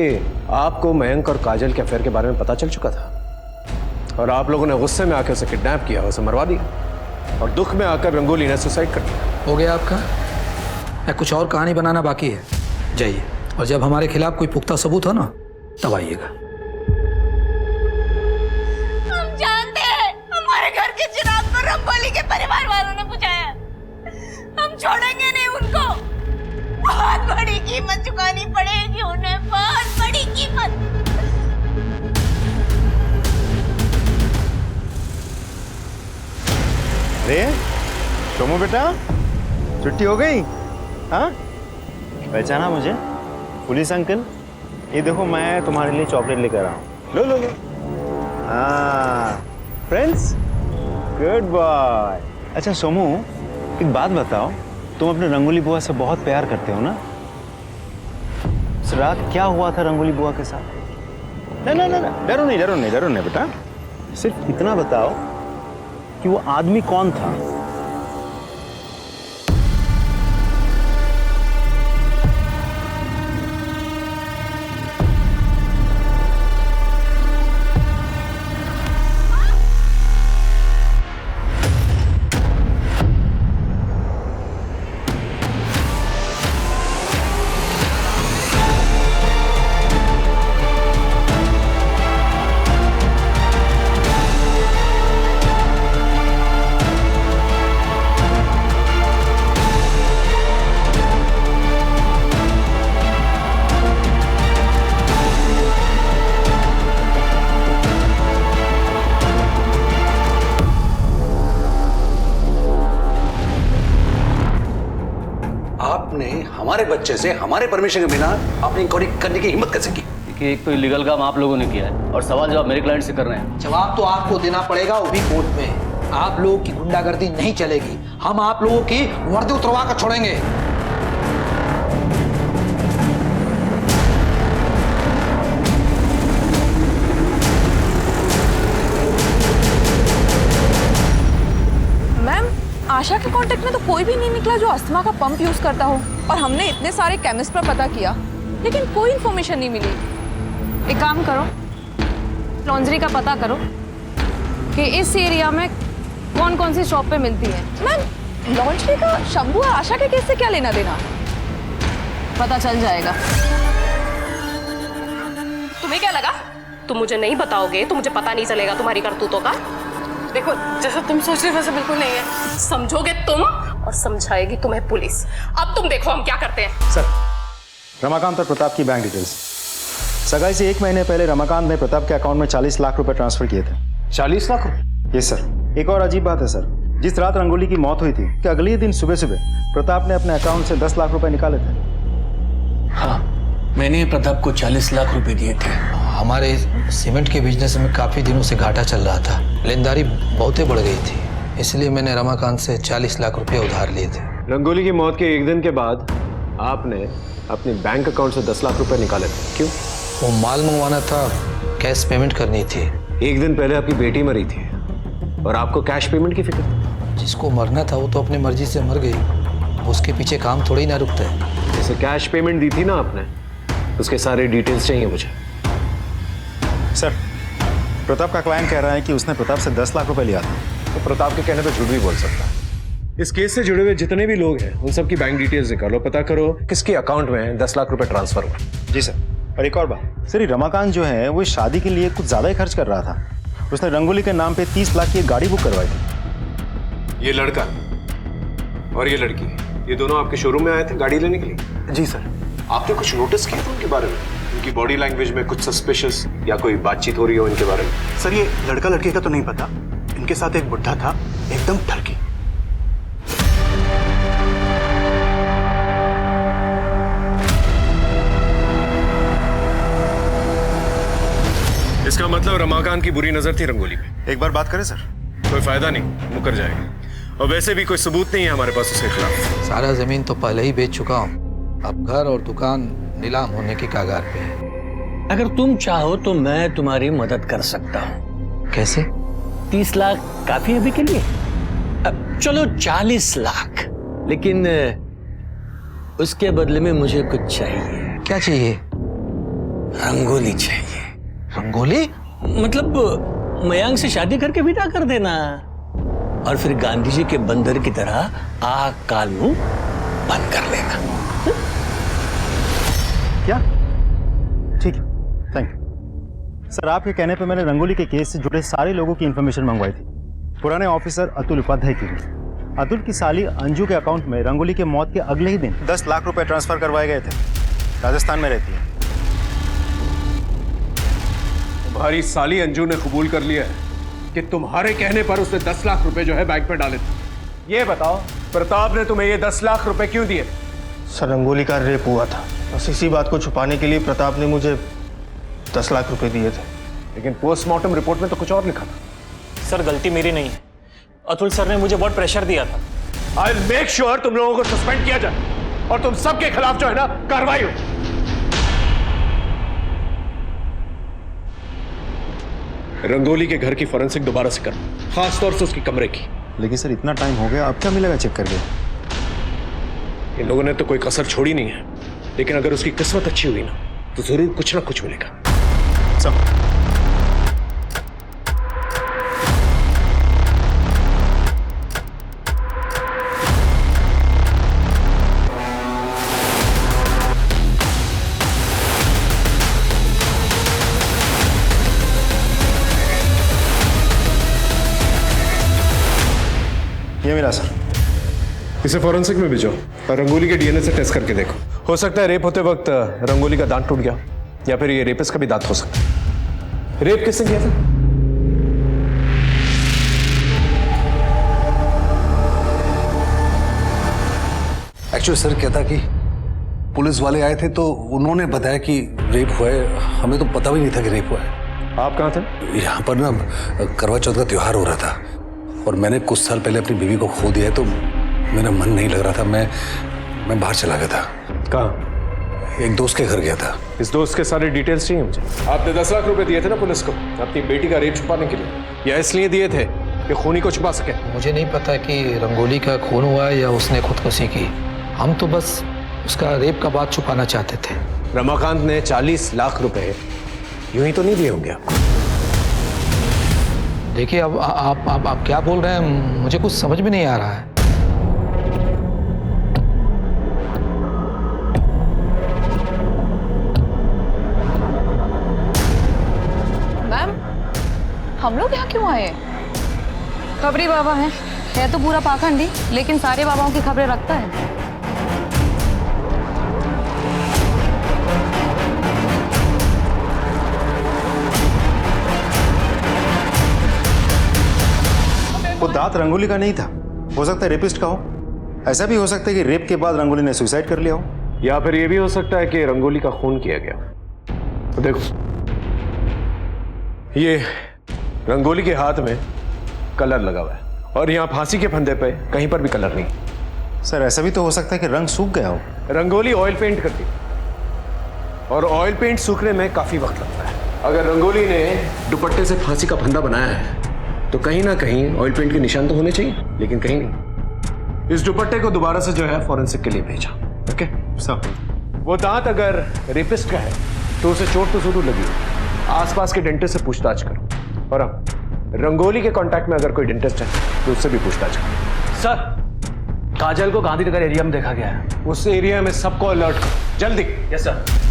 आपको मयंक और काजल के अफेयर के बारे में पता चल चुका था और आप लोगों ने गुस्से में आकर उसे किडनैप किया, उसे मरवा दिया और दुख में आकर रंगोली ने सुसाइड कर दिया। हो गया आपका? या कुछ और कहानी बनाना बाकी है? जाइए, और जब हमारे खिलाफ कोई पुख्ता सबूत हो ना तब आइएगा। हम जानते हैं हमारे घर के चिराग को रंगोली के परिवार वालों ने बुझाया, हम छोड़ेंगे नहीं उनको। बहुत बड़ी कीमत चुकानी पड़ेगी उन्हें, बहुत बड़ी कीमत। अरे सोमू बेटा छुट्टी हो गई? हाँ पहचाना मुझे? पुलिस अंकल, ये देखो मैं तुम्हारे लिए चॉकलेट लेकर आया हूँ। लो लो लो। हाँ फ्रेंड्स, गुड बॉय। अच्छा सोमू, एक बात बताओ, तुम अपने रंगोली बुआ से बहुत प्यार करते हो ना? इस रात क्या हुआ था रंगोली बुआ के साथ? ना ना ना, डरो नहीं डरो नहीं डरो नहीं बेटा, सिर्फ इतना बताओ कि वो आदमी कौन था? आपने हमारे बच्चे से हमारे परमिशन के बिना आपने इंक्वायरी करने की हिम्मत कैसे की? कि एक तो इलीगल काम आप लोगों ने किया है और सवाल जवाब मेरे क्लाइंट से कर रहे हैं। जवाब तो आपको देना पड़ेगा, वो भी कोर्ट में। आप लोगों की गुंडागर्दी नहीं चलेगी, हम आप लोगों की वर्दी उतरवा कर छोड़ेंगे। मैम, आशा के कांटेक्ट में तो कोई भी नहीं निकला जो अस्थमा का पंप यूज करता हो, और हमने इतने सारे केमिस्ट पर पता किया लेकिन कोई इन्फॉर्मेशन नहीं मिली। एक काम करो, लॉन्ड्री का पता करो कि इस एरिया में कौन कौन सी शॉप पे मिलती है। मैम, लॉन्ड्री का शंभू और आशा के केस से क्या लेना देना? पता चल जाएगा। तुम्हें क्या लगा तुम मुझे नहीं बताओगे तो मुझे पता नहीं चलेगा तुम्हारी करतूतों का? देखो, जैसा तुम सोच रहे हो वैसा बिल्कुल नहीं है। समझोगे तुम और समझाएगी तुम्हें पुलिस। अब तुम देखो हम क्या करते हैं। सर, रमाकांत और प्रताप की बैंक डिटेल्स। सगाई से 1 महीने पहले रमाकांत ने प्रताप के अकाउंट में 40 लाख रुपए ट्रांसफर किए थे। 40 लाख रुपए? Yes sir. एक और अजीब बात है सर, जिस रात रंगोली की मौत हुई थी कि अगले दिन सुबह सुबह प्रताप ने अपने अकाउंट से 10 लाख रुपए निकाले थे। हाँ, मैंने प्रताप को 40 लाख रुपए दिए थे। हमारे सीमेंट के बिजनेस में काफ़ी दिनों से घाटा चल रहा था, लेनदारी बहुत बढ़ गई थी, इसलिए मैंने रमाकांत से 40 लाख रुपए उधार लिए थे। रंगोली की मौत के 1 दिन के बाद आपने अपने बैंक अकाउंट से 10 लाख रुपए निकाले थे। क्यों? वो माल मंगवाना था, कैश पेमेंट करनी थी। 1 दिन पहले आपकी बेटी मरी थी और आपको कैश पेमेंट की फिक्र थी। जिसको मरना था वो तो अपनी मर्जी से मर गई, उसके पीछे काम थोड़ी ना रुकता है। जैसे कैश पेमेंट दी थी ना आपने, उसके सारे डिटेल्स चाहिए मुझे। सर, प्रताप का क्लाइंट कह रहा है कि उसने प्रताप से 10 लाख रुपए लिया था। तो प्रताप के कहने पे झूठ भी बोल सकता है। इस केस से जुड़े हुए जितने भी लोग हैं उन सब की बैंक डिटेल्स निकालो, पता करो किसके अकाउंट में 10 लाख रुपए ट्रांसफर हुआ। जी सर। और एक और बात सर, ये रमाकांत जो है वो शादी के लिए कुछ ज्यादा ही खर्च कर रहा था। उसने रंगोली के नाम पे 30 लाख की एक गाड़ी बुक करवाई थी। ये लड़का और ये लड़की, ये दोनों आपके शोरूम में आए थे गाड़ी लेने के लिए? जी सर। आपने कुछ नोटिस किया था उनके बारे में? उनकी बॉडी लैंग्वेज में कुछ सस्पिशियस या कोई बातचीत हो रही हो इनके बारे में? सर, ये लड़का लड़के का तो नहीं पता, इनके साथ एक बुढ़ा था, एकदम ठरकी। इसका मतलब रमाकांत की बुरी नजर थी रंगोली पे। एक बार बात करें सर? कोई फायदा नहीं, मुकर जाएगा। और वैसे भी कोई सबूत नहीं है हमारे पास उसके खिलाफ। सारा जमीन तो पहले ही बेच चुका हूँ, अब घर और दुकान नीलाम होने की कगार पे है। अगर तुम चाहो तो मैं तुम्हारी मदद कर सकता हूँ। कैसे? 30 लाख काफी है अभी के लिए? अब चलो 40 लाख, लेकिन उसके बदले में मुझे कुछ चाहिए। क्या चाहिए? रंगोली चाहिए। रंगोली? मतलब मयांक से शादी करके विदा कर देना और फिर गांधी जी के बंदर की तरह आग काल मुंह बंद कर लेना। क्या? ठीक है, थैंक यू सर। आपके कहने पे मैंने रंगोली के केस से जुड़े सारे लोगों की इंफॉर्मेशन मंगवाई थी। पुराने ऑफिसर अतुल उपाध्याय की भी। अतुल की साली अंजू के अकाउंट में रंगोली के मौत के अगले ही दिन 10 लाख रुपए ट्रांसफर करवाए गए थे। राजस्थान में रहती है। तुम्हारी साली अंजू ने कबूल कर लिया है कि तुम्हारे कहने पर उसने 10 लाख रुपए जो है बैंक में डाले थे। ये बताओ प्रताप ने तुम्हें ये 10 लाख रुपए क्यों दिए? सर रंगोली का रेप हुआ था, बस इसी बात को छुपाने के लिए प्रताप ने मुझे 10 लाख रुपए दिए थे। लेकिन पोस्टमार्टम रिपोर्ट में तो कुछ और लिखा था। सर गलती मेरी नहीं है, अतुल सर ने मुझे बहुत प्रेशर दिया था। आई विल मेक श्योर तुम लोगों को सस्पेंड किया जाए और तुम सबके खिलाफ जो है ना कार्रवाई हो। रंगोली के घर की फॉरेंसिक दोबारा से कर, खास तौर से उसके कमरे की। लेकिन सर इतना टाइम हो गया, अब क्या मिलेगा चेक करके? इन लोगों ने तो कोई कसर छोड़ी नहीं है, लेकिन अगर उसकी किस्मत अच्छी हुई ना तो जरूर कुछ ना कुछ मिलेगा। सब ये मिला सर। इसे फॉरेंसिक में भेजो और रंगोली के डीएनए से टेस्ट करके देखो। हो सकता है रेप होते वक्त रंगोली का दांत टूट गया, या फिर ये रेपिस्ट का भी दांत हो सकता है। रेप किसने किया था? एक्चुअली सर क्या था कि पुलिस वाले आए थे तो उन्होंने बताया कि रेप हुआ है, हमें तो पता भी नहीं था कि रेप हुआ है। आप कहाँ थे? यहाँ पर ना करवा चौथ का त्योहार हो रहा था और मैंने कुछ साल पहले अपनी बीवी को खो दिया है, तो मेरा मन नहीं लग रहा था। मैं बाहर चला गया था। कहाँ? एक दोस्त के घर गया था। इस दोस्त के सारे डिटेल्स चाहिए मुझे। आपने 10 लाख रुपए दिए थे ना पुलिस को अपनी बेटी का रेप छुपाने के लिए, या इसलिए दिए थे कि खूनी को छुपा सके? मुझे नहीं पता कि रंगोली का खून हुआ या उसने खुदकुशी की। हम तो बस उसका रेप का बात छुपाना चाहते थे। रमाकांत ने 40 लाख रुपए यूं ही तो नहीं दिए होंगे आपको? देखिए अब आप क्या बोल रहे हैं, मुझे कुछ समझ में नहीं आ रहा है। मैम हम लोग यहाँ क्यों आए? खबरी बाबा है तो पूरा पाखंडी, लेकिन सारे बाबाओं की खबरें रखता है। वो दांत रंगोली का नहीं था, हो सकता है रेपिस्ट का हो। ऐसा भी हो सकता है कि रेप के बाद रंगोली ने सुसाइड कर लिया हो, या फिर यह भी हो सकता है कि रंगोली का खून किया गया। तो देखो, ये रंगोली के हाथ में कलर लगा हुआ है और यहाँ फांसी के फंदे पे कहीं पर भी कलर नहीं। सर ऐसा भी तो हो सकता है कि रंग सूख गया हो। रंगोली ऑयल पेंट करती और ऑयल पेंट सूखने में काफी वक्त लगता है। अगर रंगोली ने दुपट्टे से फांसी का फंदा बनाया है तो कहीं ना कहीं ऑयल पेंट के निशान तो होने चाहिए, लेकिन कहीं नहीं। इस दुपट्टे को दोबारा से जो है फॉरेंसिक के लिए भेजा। ओके सर, वो दांत अगर रेपिस्ट का है तो उसे चोट तो जरूर लगी हो। आसपास के डेंटिस्ट से पूछताछ करो, और अब रंगोली के कांटेक्ट में अगर कोई डेंटिस्ट है तो उससे भी पूछताछ करो। सर काजल को गांधीनगर एरिया में देखा गया है। उस एरिया में सबको अलर्ट करो जल्दी। Yes sir.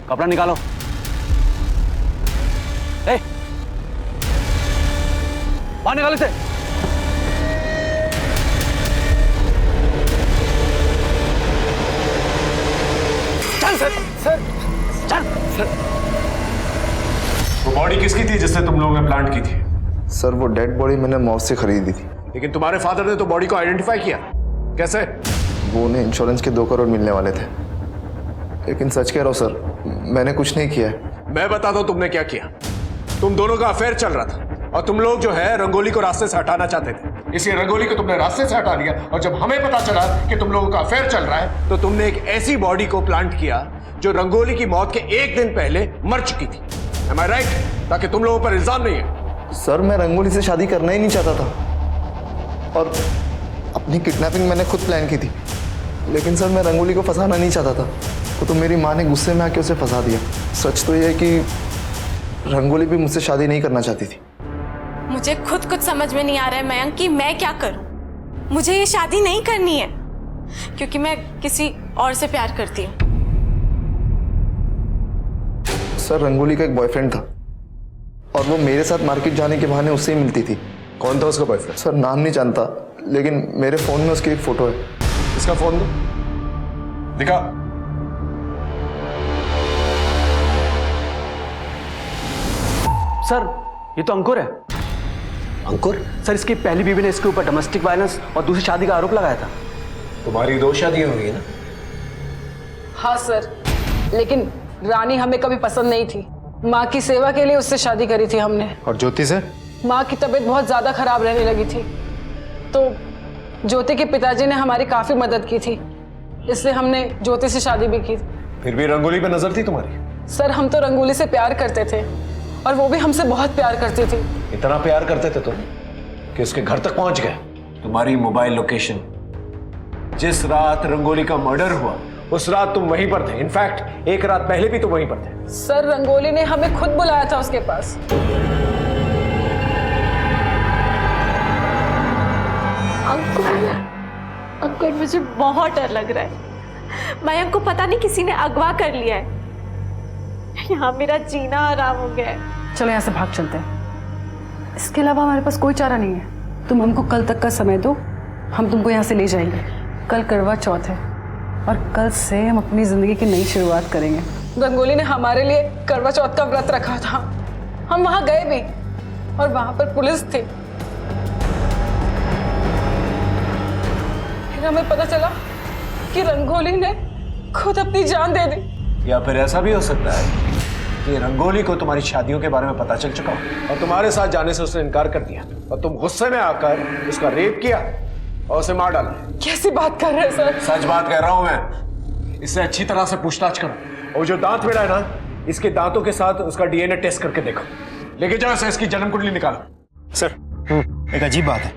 कपड़ा निकालो। ए, बाहर निकालो इसे। चल सर, चल सर। वो बॉडी किसकी थी जिससे तुम लोगों ने प्लांट की थी? सर वो डेड बॉडी मैंने मॉल से खरीदी थी। लेकिन तुम्हारे फादर ने तो बॉडी को आइडेंटिफाई किया, कैसे? वो उन्हें इंश्योरेंस के 2 करोड़ मिलने वाले थे। लेकिन सच कह रहा हूँ सर, मैंने कुछ नहीं किया है। मैं बताता हूं तुमने क्या किया। तुम दोनों का अफेयर चल रहा था और तुम लोग जो है रंगोली को रास्ते से हटाना चाहते थे, इसलिए रंगोली को तुमने रास्ते से हटा दिया। और जब हमें पता चला कि तुम लोगों का अफेयर चल रहा है तो तुमने एक ऐसी बॉडी को प्लांट किया जो रंगोली की मौत के 1 दिन पहले मर चुकी थी। Am I right? ताकि तुम लोगों पर इल्जाम नहीं है। सर मैं रंगोली से शादी करना ही नहीं चाहता था और अपनी किडनैपिंग मैंने खुद प्लान की थी। लेकिन सर मैं रंगोली को फंसाना नहीं चाहता था, तो मेरी माँ ने गुस्से में आके उसे फंसा दिया। सच तो ये है कि रंगोली भी मुझसे शादी नहीं करना चाहती थी। मुझे खुद कुछ समझ में नहीं आ रहा है मयंक कि मैं क्या करूं। मुझे ये शादी नहीं करनी है क्योंकि मैं किसी और से प्यार करती हूँ। सर रंगोली का एक बॉयफ्रेंड था और वो मेरे साथ मार्केट जाने के बहाने उससे ही मिलती थी। कौन था उसका बॉयफ्रेंड? सर नाम नहीं जानता, लेकिन मेरे फोन में उसकी एक फोटो है। इसका फोन दो, दिखा। सर ये तो अंकुर है। अंकुर? सर इसकी पहली बीवी ने इसके ऊपर डोमेस्टिक वायलेंस और दूसरी शादी का आरोप लगाया था। तुम्हारी 2 शादियां हुई है ना? हाँ सर, लेकिन रानी हमें कभी पसंद नहीं थी। माँ की सेवा के लिए उससे शादी करी थी हमने। और ज्योति से? माँ की तबीयत बहुत ज्यादा खराब रहने लगी थी, तो ज्योति के पिताजी ने हमारी काफी मदद की थी, इसलिए हमने ज्योति से शादी भी की। फिर भी रंगोली पे नजर थी तुम्हारी? सर हम तो रंगोली से प्यार करते थे और वो भी हमसे बहुत प्यार करती थी। इतना प्यार करते थे तुम कि उसके घर तक पहुंच गए। तुम्हारी मोबाइल लोकेशन, जिस रात रंगोली का मर्डर हुआ उस रात तुम वहीं पर थे। इनफैक्ट एक रात पहले भी तुम वहीं पर थे। सर रंगोली ने हमें खुद बुलाया था उसके पास। अंकुर मुझे बहुत डर लग रहा है। मयंक को पता नहीं किसी ने अगवा कर लिया है। यहाँ मेरा जीना आराम हो गया है। चलो यहाँ से भाग चलते हैं, इसके अलावा हमारे पास कोई चारा नहीं है। तुम हमको कल तक का समय दो, हम तुमको यहाँ से ले जाएंगे। कल करवा चौथ है और कल से हम अपनी जिंदगी की नई शुरुआत करेंगे। रंगोली ने हमारे लिए करवा चौथ का व्रत रखा था, हम वहां गए भी और वहां पर पुलिस थी। फिर हमें पता चला कि रंगोली ने खुद अपनी जान दे दी। या फिर ऐसा भी हो सकता है कि रंगोली को तुम्हारी शादियों के बारे में पता चल चुका हो और तुम्हारे साथ जाने से उसने इनकार कर दिया और तुम गुस्से में आकर उसका रेप किया और उसे मार डाला। कैसी बात कर रहे हैं सर? सच बात कह रहा हूं मैं। इससे अच्छी तरह से पूछताछ करो और जो दांत मिला है ना, इसके दांतों के साथ उसका डीएनए टेस्ट करके देखो। लेके जाओ इसे, इसकी जन्म कुंडली निकालो। सर एक अजीब बात है,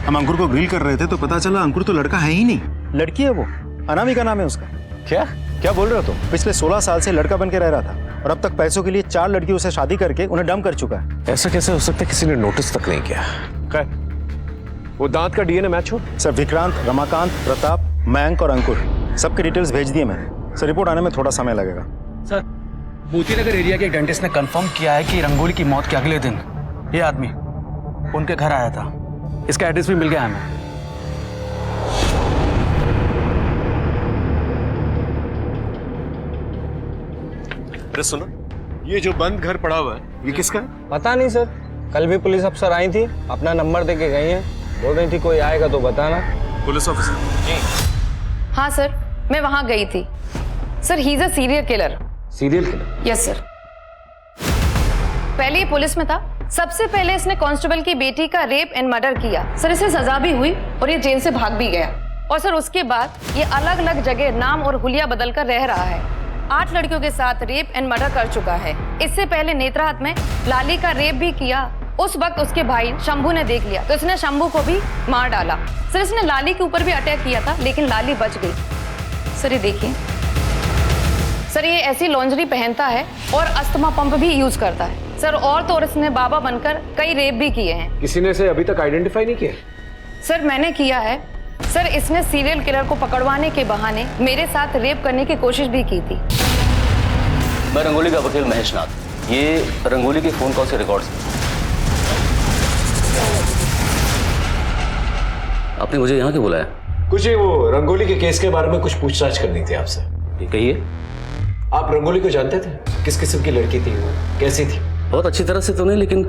हम अंकुर को ग्रिल कर रहे थे तो पता चला अंकुर तो लड़का है ही नहीं, लड़की है वो। अनामिका नाम है उसका। क्या बोल रहे हो तुम? पिछले 16 साल से लड़का बन के रह रहा था और अब तक पैसों के लिए 4 लड़कियों से शादी करके उन्हें डंप कर चुका है। ऐसा कैसे हो सकता है? किसी ने नोटिस तक नहीं किया। खैर, वो दांत का डीएनए मैच हो? सर विक्रांत, रमाकांत, प्रताप, मयंक और अंकुर सबके डिटेल्स भेज दिए मैंने। सर रिपोर्ट आने में थोड़ा समय लगेगा। सर मोतीनगर एरिया के डेंटिस्ट ने कंफर्म किया है कि रंगोली की मौत के अगले दिन ये आदमी उनके घर आया था। इसका एड्रेस भी मिल गया हमें। अरे सुनो, ये जो बंद घर पड़ा हुआ है ये किसका है? पता नहीं सर, कल भी पुलिस अफसर आई थी, अपना नंबर दे के गई हैं। बोल रही थी कोई आएगा तो बताना। Police officer? जी हाँ सर, मैं वहां गई थी। Sir he is a serial killer. Serial killer? Yes sir. पहले ये पुलिस में था। सबसे पहले इसने कांस्टेबल की बेटी का रेप एंड मर्डर किया। सर इसे सजा भी हुई और ये जेल से भाग भी गया। और सर उसके बाद ये अलग अलग जगह नाम और हुलिया बदल कर रह रहा है। 8 लड़कियों के साथ रेप एंड मर्डर कर चुका है। इससे पहले नेत्राहाट में लाली का रेप भी किया। उस वक्त उसके भाई शंभू ने देख लिया तो इसने शंभू को भी मार डाला। सर इसने लाली के ऊपर भी अटैक किया था लेकिन लाली बच गई। सर ये देखिए, सर ये ऐसी लॉन्जरी पहनता है और अस्थमा पंप भी यूज करता है। सर और तो इसने बाबा बनकर कई रेप भी किए हैं। किसी ने इसे अभी तक आइडेंटिफाई नहीं किया? सर मैंने किया है। सर इसने सीरियल किलर को पकड़वाने के बहाने मेरे साथ रेप करने की कोशिश भी की थी। मैं रंगोली का वकील महेश नाथ। ये रंगोली के फोन कॉल से रिकॉर्ड्स। आपने मुझे यहाँ क्यों बुलाया? कुछ ही वो रंगोली के केस के बारे में कुछ पूछताछ करनी थी आपसे। कहिए। आप रंगोली को जानते थे? किस किस्म की लड़की थी वो, कैसी थी? बहुत अच्छी तरह से तो नहीं, लेकिन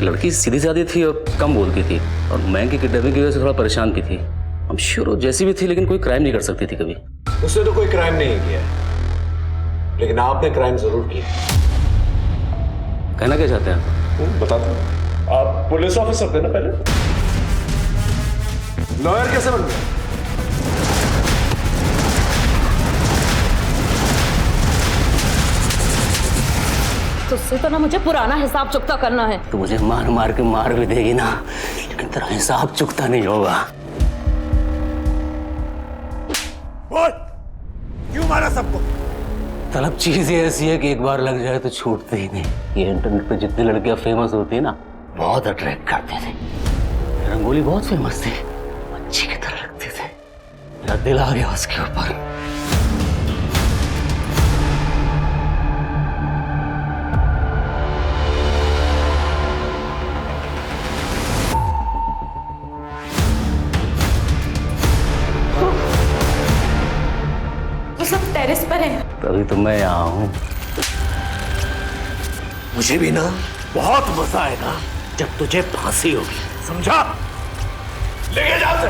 लड़की सीधी सादी थी और कम बोलती थी और मैं की किडनैपिंग की वजह से थोड़ा परेशान भी थी। हम श्योर जैसी भी थी लेकिन कोई क्राइम नहीं कर सकती थी कभी। उसने तो कोई क्राइम नहीं किया, लेकिन आपने क्राइम जरूर किया। कहना क्या चाहते हैं आप? बताता हूं। आप पुलिस ऑफिसर थे ना पहले? लॉयर कैसे बन गए? तुझसे तो ना मुझे पुराना हिसाब चुकता करना है। तो मुझे मार मार के मार भी देगी ना, लेकिन तेरा हिसाब चुकता नहीं होगा। बोल, क्यों मारा सबको? तलब चीज ये ऐसी है कि एक बार लग जाए तो छूटते ही नहीं। ये इंटरनेट पे जितनी लड़कियां फेमस होती है ना, बहुत अट्रैक्ट करते थे। रंगोली बहुत फेमस थी, अच्छी की तरह लगते थे। मेरा दिल आ गया उसके ऊपर। वो सब टेरेस पर है। तभी तो मैं यहाँ हूँ। मुझे भी ना बहुत मजा आएगा जब तुझे फांसी होगी, समझा? लेके जा उसे।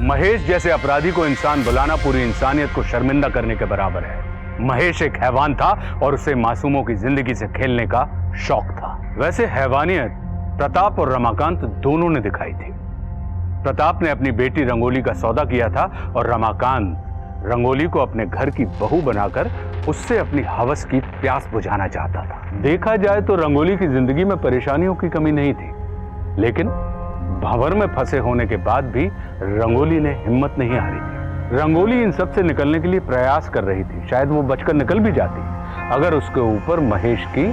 महेश जैसे अपराधी को इंसान बुलाना पूरी इंसानियत को शर्मिंदा करने के बराबर है। महेश एक हैवान था और उसे मासूमों की जिंदगी से खेलने का शौक था। वैसे हैवानियत प्रताप और रमाकांत दोनों ने दिखाई थी। प्रताप ने अपनी बेटी रंगोली का सौदा किया था और रमाकांत रंगोली को अपने घर की बहू बनाकर उससे अपनी हवस की प्यास बुझाना चाहता था। देखा जाए तो रंगोली की जिंदगी में परेशानियों की कमी नहीं थी, लेकिन भंवर में फंसे होने के बाद भी रंगोली ने हिम्मत नहीं हारी थी। रंगोली इन सब से निकलने के लिए प्रयास कर रही थी। शायद वो बचकर निकल भी जाती अगर उसके ऊपर महेश की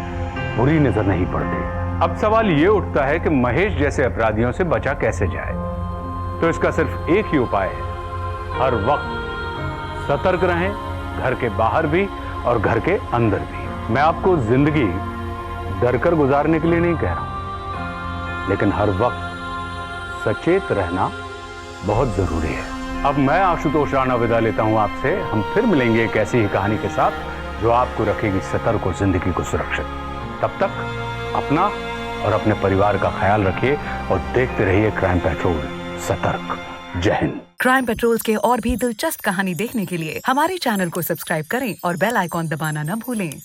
बुरी नजर नहीं पड़ती। अब सवाल ये उठता है कि महेश जैसे अपराधियों से बचा कैसे जाए। तो इसका सिर्फ एक ही उपाय है, हर वक्त सतर्क रहें, घर के बाहर भी और घर के अंदर भी। मैं आपको जिंदगी डरकर गुजारने के लिए नहीं कह रहा हूं, लेकिन हर वक्त सचेत रहना बहुत जरूरी है। अब मैं आशुतोष राणा विदा लेता हूं आपसे। हम फिर मिलेंगे एक ऐसी ही कहानी के साथ जो आपको रखेगी सतर्क और जिंदगी को सुरक्षित। तब तक अपना और अपने परिवार का ख्याल रखिए और देखते रहिए क्राइम पेट्रोल। सतर्क। जय हिंद। क्राइम पेट्रोल के और भी दिलचस्प कहानी देखने के लिए हमारे चैनल को सब्सक्राइब करें और बेल आइकॉन दबाना न भूलें।